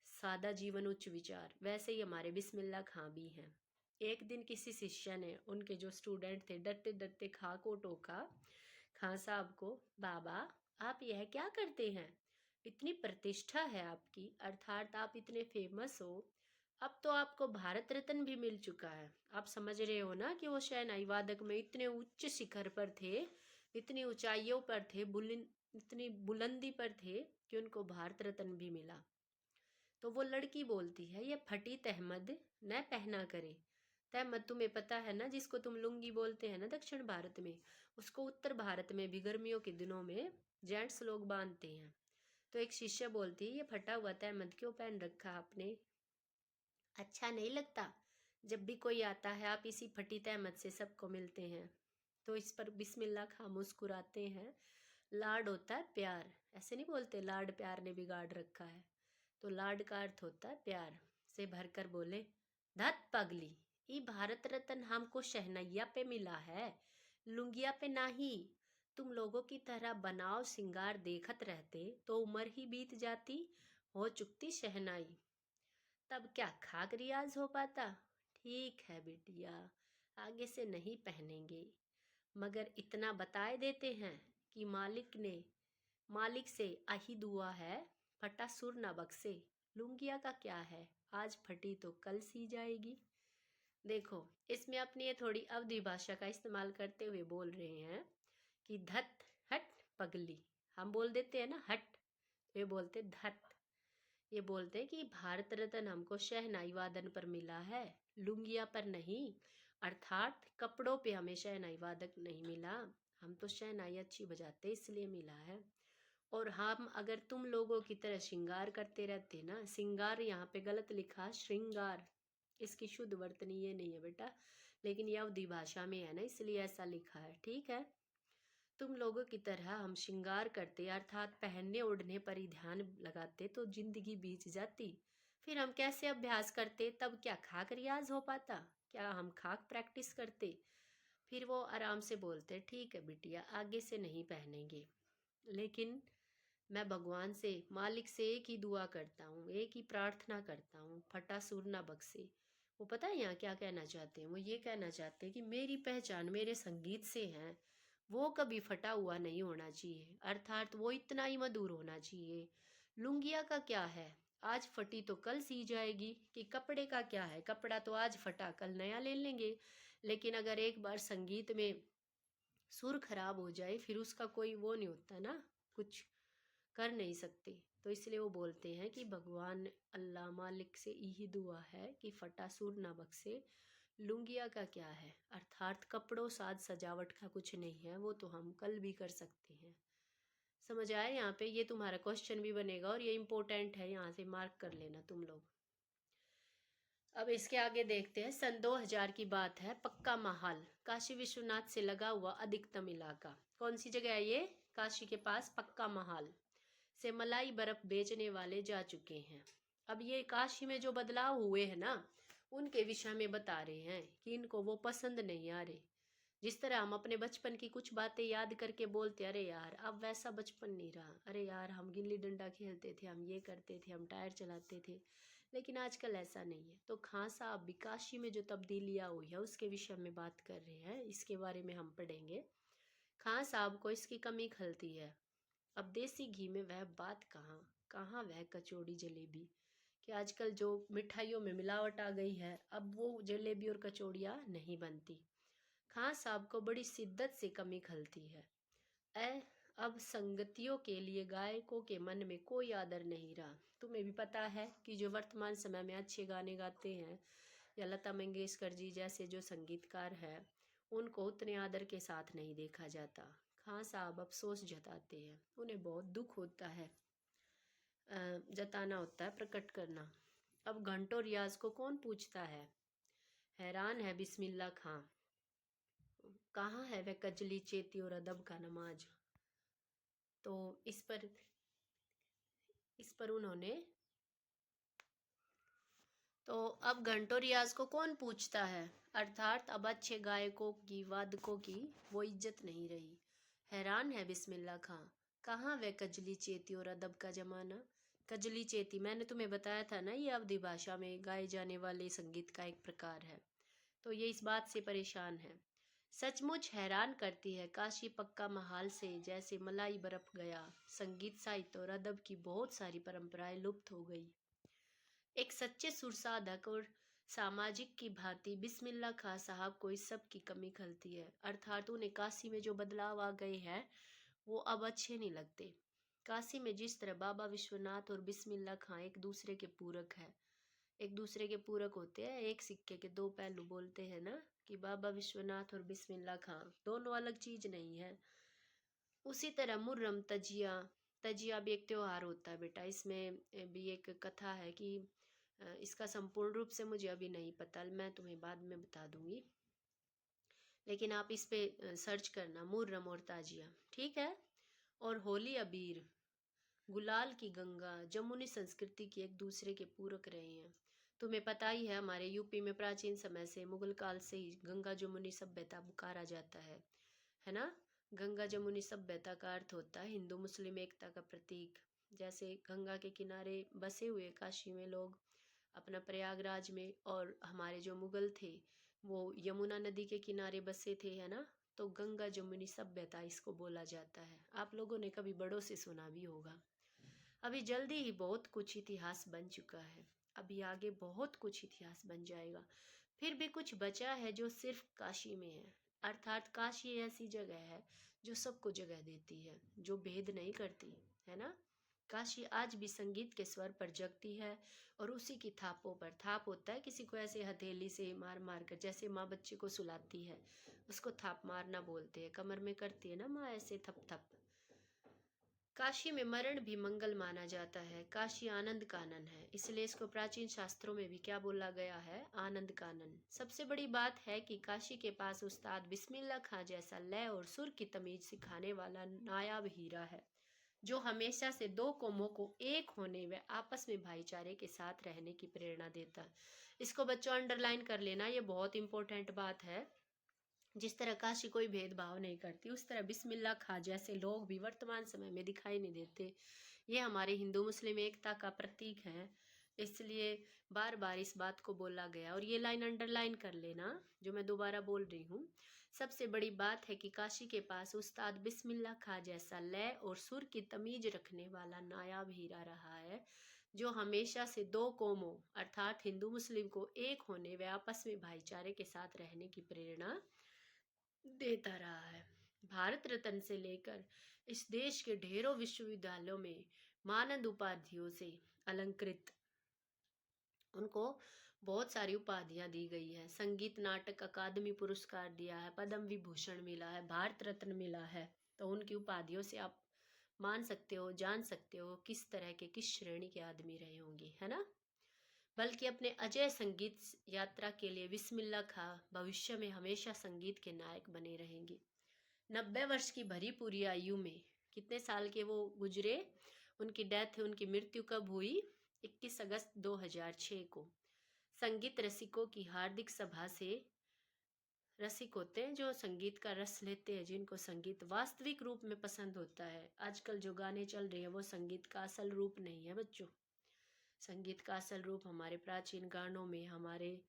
[SPEAKER 1] सादा जीवन उच्च विचार, वैसे ही हमारे बिस्मिल्लाह खां भी हैं। एक दिन किसी शिष्य ने उनके जो स्टूडेंट थे डरते डरते खां को टोका। खां साहब को, बाबा आप यह क्या करते हैं? इतनी प्रतिष्ठा है आपकी, अर्थात आप इतने फेमस हो, अब तो आपको भारत रत्न भी मिल चुका है। आप समझ रहे हो ना कि वो शहनाई वादक में इतने उच्च शिखर पर थे, इतनी ऊंचाइयों पर थे, इतनी बुलंदी पर थे कि उनको भारत रत्न भी मिला। तो वो लड़की बोलती है, ये फटी तहमद न पहना करे। तहमद तुम्हें पता है ना, जिसको तुम लुंगी बोलते हैं ना दक्षिण भारत में, उसको उत्तर भारत में भी गर्मियों के दिनों में जेंट्स लोग बांधते हैं। तो एक शिष्य बोलती है, ये फटा हुआ तहमद क्यों पहन रखा आपने? अच्छा नहीं लगता? जब भी कोई आता है आप इसी फटी तहमद से सबको मिलते हैं। तो इस पर बिस्मिल्लाह खां मुस्कुराते हैं। लाड होता है प्यार, ऐसे नहीं बोलते लाड प्यार ने बिगाड़ रखा है। तो लाड का अर्थ होता है प्यार। से भरकर बोले, धत पगली, ई भारत रत्न हमको शहनैया पे मिला है, लुंगिया पे नहीं। तुम लोगों की तरह बनाव सिंगार देखत रहते तो उम्र ही बीत जाती, हो चुकती शहनाई, तब क्या खाक रियाज हो पाता। ठीक है बिटिया, आगे से नहीं पहनेंगे, मगर इतना बताए देते हैं कि मालिक से आही दुआ है, फटा सुर न बक्से। लुंगिया का क्या है, आज फटी तो कल सी जाएगी। देखो, इसमें अपनी ये थोड़ी अवधि भाषा का इस्तेमाल करते हुए बोल रहे हैं कि धत, हट पगली। हम बोल देते हैं ना हट, तो ये बोलते धत। ये बोलते हैं कि भारत रत्न हमको शहनाई वादन पर मिला है, लुंगिया पर नहीं। अर्थात कपड़ों पे हमें शहनाई वादक नहीं मिला, हम तो शहनाई अच्छी बजाते इसलिए मिला है। और हम अगर तुम लोगों की तरह श्रृंगार करते रहते ना, श्रृंगार यहाँ पे गलत लिखा, श्रृंगार, इसकी शुद्ध वर्तनी ये नहीं है बेटा, लेकिन ये अवधि भाषा में है ना इसलिए ऐसा लिखा है, ठीक है। तुम लोगों की तरह हम श्रृंगार करते अर्थात पहनने ओढ़ने पर ही ध्यान लगाते तो जिंदगी बीत जाती। फिर हम कैसे अभ्यास करते, तब क्या खाक रियाज हो पाता? क्या हम खाक प्रैक्टिस करते? फिर वो आराम से बोलते, ठीक है बिटिया, आगे से नहीं पहनेंगे, लेकिन मैं भगवान से, मालिक से एक ही दुआ करता हूँ, एक ही प्रार्थना करता हूँ, फटा सुर ना बख्शे। वो पता है यहाँ क्या कहना चाहते हैं? वो ये कहना चाहते हैं कि मेरी पहचान मेरे संगीत से है, वो कभी फटा हुआ नहीं होना चाहिए, अर्थात वो इतना ही मधुर होना चाहिए। लुंगिया का क्या है, आज फटी तो कल सी जाएगी, कि कपड़े का क्या है, कपड़ा तो आज फटा कल नया ले लेंगे, लेकिन अगर एक बार संगीत में सुर खराब हो जाए फिर उसका कोई वो नहीं होता ना, कुछ कर नहीं सकते। तो इसलिए वो बोलते हैं कि भगवान अल्लाह मालिक से यही दुआ है कि फटा सुर ना बख्शे। लुंगिया का क्या है, अर्थात कपड़ों साज सजावट का कुछ नहीं है, वो तो हम कल भी कर सकते हैं। समझ आए? यहाँ पे ये तुम्हारा क्वेश्चन भी बनेगा और ये इम्पोर्टेंट है, यहाँ से मार्क कर लेना तुम लोग। अब इसके आगे देखते हैं। सन 2000 की बात है, पक्का महाल काशी विश्वनाथ से लगा हुआ अधिकतम इलाका, कौन सी जगह है ये? काशी के पास पक्का महाल से मलाई बर्फ बेचने वाले जा चुके हैं। अब ये काशी में जो बदलाव हुए हैं ना, उनके विषय में बता रहे हैं कि इनको वो पसंद नहीं आ रहे। जिस तरह हम अपने बचपन की कुछ बातें याद करके बोलते, अरे यार अब वैसा बचपन नहीं रहा, अरे यार हम गिल्ली डंडा खेलते थे, हम ये करते थे, हम टायर चलाते थे, लेकिन आजकल ऐसा नहीं है। तो खां साहब भी काशी में जो तब्दीलियाँ हुई है उसके विषय में बात कर रहे हैं, इसके बारे में हम पढ़ेंगे। खां साहब को इसकी कमी खलती है। अब देसी घी में वह बात कहाँ, कहाँ वह कचौड़ी जलेबी, कि आजकल जो मिठाइयों में मिलावट आ गई है, अब वो जलेबी और कचौड़ियाँ नहीं बनती। खां साहब को बड़ी शिद्दत से कमी खलती है। ए अब संगतियों के लिए गायकों के मन में कोई आदर नहीं रहा। तुम्हें भी पता है कि जो वर्तमान समय में अच्छे गाने गाते हैं, या लता मंगेशकर जी जैसे जो संगीतकार हैं, उनको उतने आदर के साथ नहीं देखा जाता। खां साहब अफसोस जताते हैं, उन्हें बहुत दुख होता है, जताना होता है, प्रकट करना। अब घंटों रियाज को कौन पूछता है? हैरान है बिस्मिल्लाह खां, कहाँ है वह कजली चेती और अदब का नमाज। तो इस पर उन्होंने, तो अब घंटों रियाज को कौन पूछता है, अर्थात अब अच्छे गायकों की, वादकों की वो इज्जत नहीं रही। हैरान है बिस्मिल्लाह खां, कहाँ वह कजली चेती और अदब का जमाना। कजली चेती मैंने तुम्हें बताया था ना, ये अवधी भाषा में गाए जाने वाले संगीत का एक प्रकार है। तो ये इस बात से परेशान है। सचमुच हैरान करती है काशी पक्का महाल से जैसे मलाई बरफ गया। संगीत साहित्य और अदब की बहुत सारी परंपराएं लुप्त हो गई। एक सच्चे सुरसाधक और सामाजिक की भांति बिस्मिल्लाह खां साहब को इस सब की कमी खलती है। अर्थात उन्हें काशी में जो बदलाव आ गए हैं वो अब अच्छे नहीं लगते। काशी में जिस तरह बाबा विश्वनाथ और बिस्मिल्लाह खां एक दूसरे के पूरक है, एक दूसरे के पूरक होते हैं, एक सिक्के के दो पहलू बोलते हैं ना, कि बाबा विश्वनाथ और बिस्मिल्लाह खां दोनों अलग चीज नहीं है। उसी तरह मुर्रम तजिया, तजिया भी एक त्योहार होता है बेटा। इसमें भी एक कथा है कि इसका संपूर्ण रूप से मुझे अभी नहीं पता, मैं तुम्हें बाद में बता दूंगी, लेकिन आप इस पे सर्च करना मुर्रम और ताजिया, ठीक है। और होली अबीर, गुलाल की गंगा, जमुनी संस्कृति की एक दूसरे के पूरक रहे हैं। तुम्हें पता ही है हमारे यूपी में प्राचीन समय से, मुगल काल से ही गंगा जमुनी सभ्यता पुकारा जाता है ना। गंगा जमुनी सभ्यता का अर्थ होता है हिंदू मुस्लिम एकता का प्रतीक। जैसे गंगा के किनारे बसे हुए काशी में लोग अपना प्रयागराज में, और हमारे जो मुगल थे वो यमुना नदी के किनारे बसे थे, है ना। तो गंगा जमुनी सभ्यता इसको बोला जाता है। आप लोगों ने कभी बड़ों से सुना भी होगा। अभी जल्दी ही बहुत कुछ इतिहास बन चुका है, अभी आगे बहुत कुछ इतिहास बन जाएगा। फिर भी कुछ बचा है जो सिर्फ काशी में है। अर्थात काशी ऐसी जगह है जो सबको जगह देती है, जो भेद नहीं करती, है ना। काशी आज भी संगीत के स्वर पर जगती है, और उसी की थापों पर, थाप होता है किसी को ऐसे हथेली से मार मार कर, जैसे माँ बच्चे को सुलाती है उसको थाप मारना बोलते हैं, कमर में करती है ना माँ ऐसे थप थप। काशी में मरण भी मंगल माना जाता है। काशी आनंद कानन है, इसलिए इसको प्राचीन शास्त्रों में भी क्या बोला गया है, आनंद कानन। सबसे बड़ी बात है कि काशी के पास उस्ताद बिस्मिल्लाह खां जैसा लय और सुर की तमीज सिखाने वाला नायाब हीरा है, जो हमेशा से दो कौमों को एक होने व आपस में भाईचारे के साथ रहने की प्रेरणा देता है। इसको बच्चों अंडरलाइन कर लेना, ये बहुत इंपॉर्टेंट बात है। जिस तरह काशी कोई भेदभाव नहीं करती, उस तरह बिस्मिल्लाह खां जैसे लोग भी वर्तमान समय में दिखाई नहीं देते। ये हमारे हिंदू मुस्लिम एकता का प्रतीक है, इसलिए बार बार इस बात को बोला गया। और ये लाइन अंडरलाइन कर लेना जो मैं दोबारा बोल रही हूँ। सबसे बड़ी बात है कि काशी के पास उस्ताद बिस्मिल्लाह खां जैसा लय और सुर की तमीज रखने वाला नायाब हीरा रहा है, जो हमेशा से दो कौमों अर्थात हिंदू मुस्लिम को एक होने व आपस में भाईचारे के साथ रहने की प्रेरणा देता रहा है। भारत रत्न से लेकर इस देश के ढेरों विश्वविद्यालयों में मानद उपाधियों से अलंकृत उनको बहुत सारी उपाधियां दी गई है। संगीत नाटक अकादमी पुरस्कार दिया है, पद्म विभूषण मिला है, भारत रत्न मिला है। तो उनकी उपाधियों से आप मान सकते हो, जान सकते हो किस तरह के, किस श्रेणी के आदमी रहे होंगे, है ना। बल्कि अपने अजय संगीत यात्रा के लिए बिस्मिल्लाह खां भविष्य में हमेशा संगीत के नायक बने रहेंगे। 90 वर्ष की भरी पूरी आयु में कितने साल के वो गुजरे, उनकी डेथ, उनकी मृत्यु कब हुई, 21 अगस्त 2006 को। संगीत रसिकों की हार्दिक सभा से, रसिक होते हैं जो संगीत का रस लेते हैं, जिनको संगीत वास्तविक रूप में पसंद होता है। आजकल जो गाने चल रहे हैं वो संगीत का असल रूप नहीं है बच्चों। संगीत का असल रूप हमारे प्राचीन गानों में, हमारे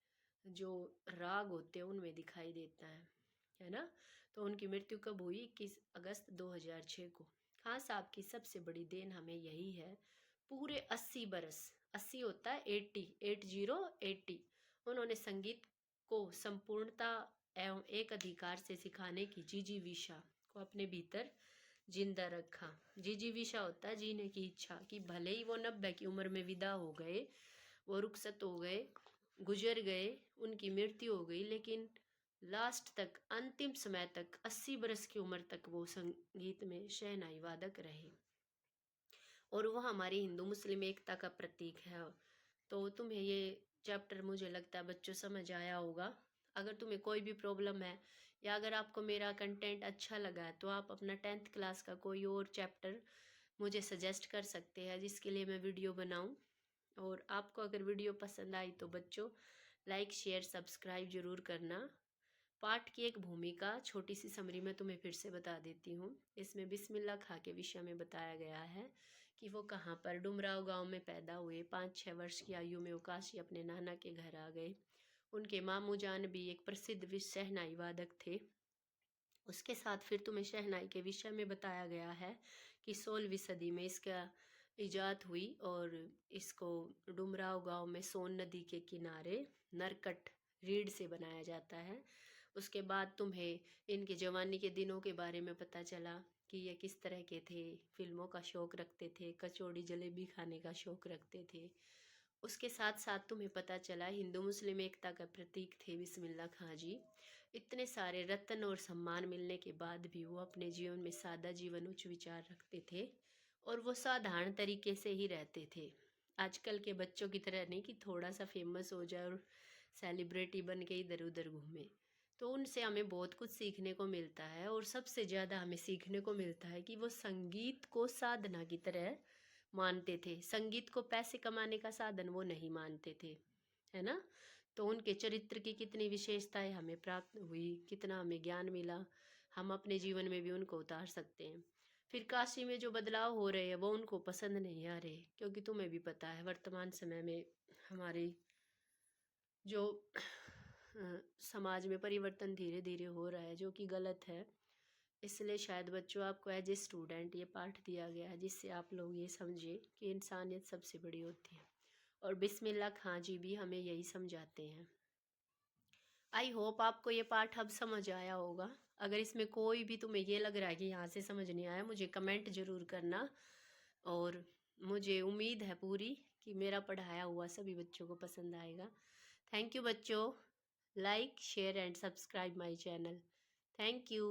[SPEAKER 1] जो राग होते हैं उनमें दिखाई देता है ना। तो उनकी मृत्यु कब हुई, 21 अगस्त 2006 को। खान साहब की सबसे बड़ी देन हमें यही है, पूरे 80 बरस, 80 होता है 80, 80, उन्होंने संगीत को संपूर्णता एवं एक अधिकार से सिखाने की जिजीविषा को अपने भीतर जिंदा रखा। जिजीविषा होता है जीने की इच्छा, कि भले ही वो 90 की उम्र में विदा हो गए, वो रुखसत हो गए, गुजर गए, उनकी मृत्यु हो गई, लेकिन लास्ट तक, अंतिम समय तक, 80 बरस की उम्र तक वो संगीत में शहनाई वादक रहे, और वो हमारी हिंदू मुस्लिम एकता का प्रतीक है। तो तुम्हें ये चैप्टर मुझे लगता है बच्चों समझ आया होगा। अगर तुम्हें कोई भी प्रॉब्लम है, या अगर आपको मेरा कंटेंट अच्छा लगा है, तो आप अपना 10th क्लास का कोई और चैप्टर मुझे सजेस्ट कर सकते हैं, जिसके लिए मैं वीडियो बनाऊं। और आपको अगर वीडियो पसंद आई तो बच्चों लाइक शेयर सब्सक्राइब जरूर करना। पाठ की एक भूमिका, छोटी सी समरी मैं तुम्हें फिर से बता देती हूँ। इसमें बिस्मिल्लाह खां के विषय में बताया गया है कि वो कहाँ पर डुमराव गांव में पैदा हुए। 5-6 वर्ष की आयु में वो काशी अपने नाना के घर आ गए। उनके मामू जान भी एक प्रसिद्ध शहनाई वादक थे। उसके साथ फिर तुम्हें शहनाई के विषय में बताया गया है कि 16वीं सदी में इसका इजाद हुई और इसको डुमराव गांव में सोन नदी के किनारे नरकट रीढ़ से बनाया जाता है। उसके बाद तुम्हें इनके जवानी के दिनों के बारे में पता चला कि ये किस तरह के थे, फिल्मों का शौक रखते थे, कचौड़ी जलेबी खाने का शौक रखते थे। उसके साथ साथ तुम्हें पता चला हिंदू मुस्लिम एकता का प्रतीक थे बिस्मिल्लाह खां जी। इतने सारे रत्न और सम्मान मिलने के बाद भी वो अपने जीवन में सादा जीवन उच्च विचार रखते थे और वो साधारण तरीके से ही रहते थे। आजकल के बच्चों की तरह नहीं कि थोड़ा सा फेमस हो जाए और सेलिब्रिटी बन के इधर उधर घूमे। तो उनसे हमें बहुत कुछ सीखने को मिलता है और सबसे ज़्यादा हमें सीखने को मिलता है कि वो संगीत को साधना की तरह मानते थे। संगीत को पैसे कमाने का साधन वो नहीं मानते थे, है ना। तो उनके चरित्र की कितनी विशेषताएं हमें प्राप्त हुई, कितना हमें ज्ञान मिला, हम अपने जीवन में भी उनको उतार सकते हैं। फिर काशी में जो बदलाव हो रहे हैं वो उनको पसंद नहीं आ रहे, क्योंकि तुम्हें भी पता है वर्तमान समय में हमारी जो समाज में परिवर्तन धीरे धीरे हो रहा है, जो कि गलत है। इसलिए शायद बच्चों आपको एज ए स्टूडेंट ये पाठ दिया गया है जिससे आप लोग ये समझे कि इंसानियत सबसे बड़ी होती है। और बिस्मिल्लाह खां जी भी हमें यही समझाते हैं। आई होप आपको ये पाठ अब समझ आया होगा। अगर इसमें कोई भी तुम्हें ये लग रहा है कि यहाँ से समझ नहीं आया, मुझे कमेंट ज़रूर करना। और मुझे उम्मीद है पूरी कि मेरा पढ़ाया हुआ सभी बच्चों को पसंद आएगा। थैंक यू बच्चों। Like share and subscribe my channel. Thank you.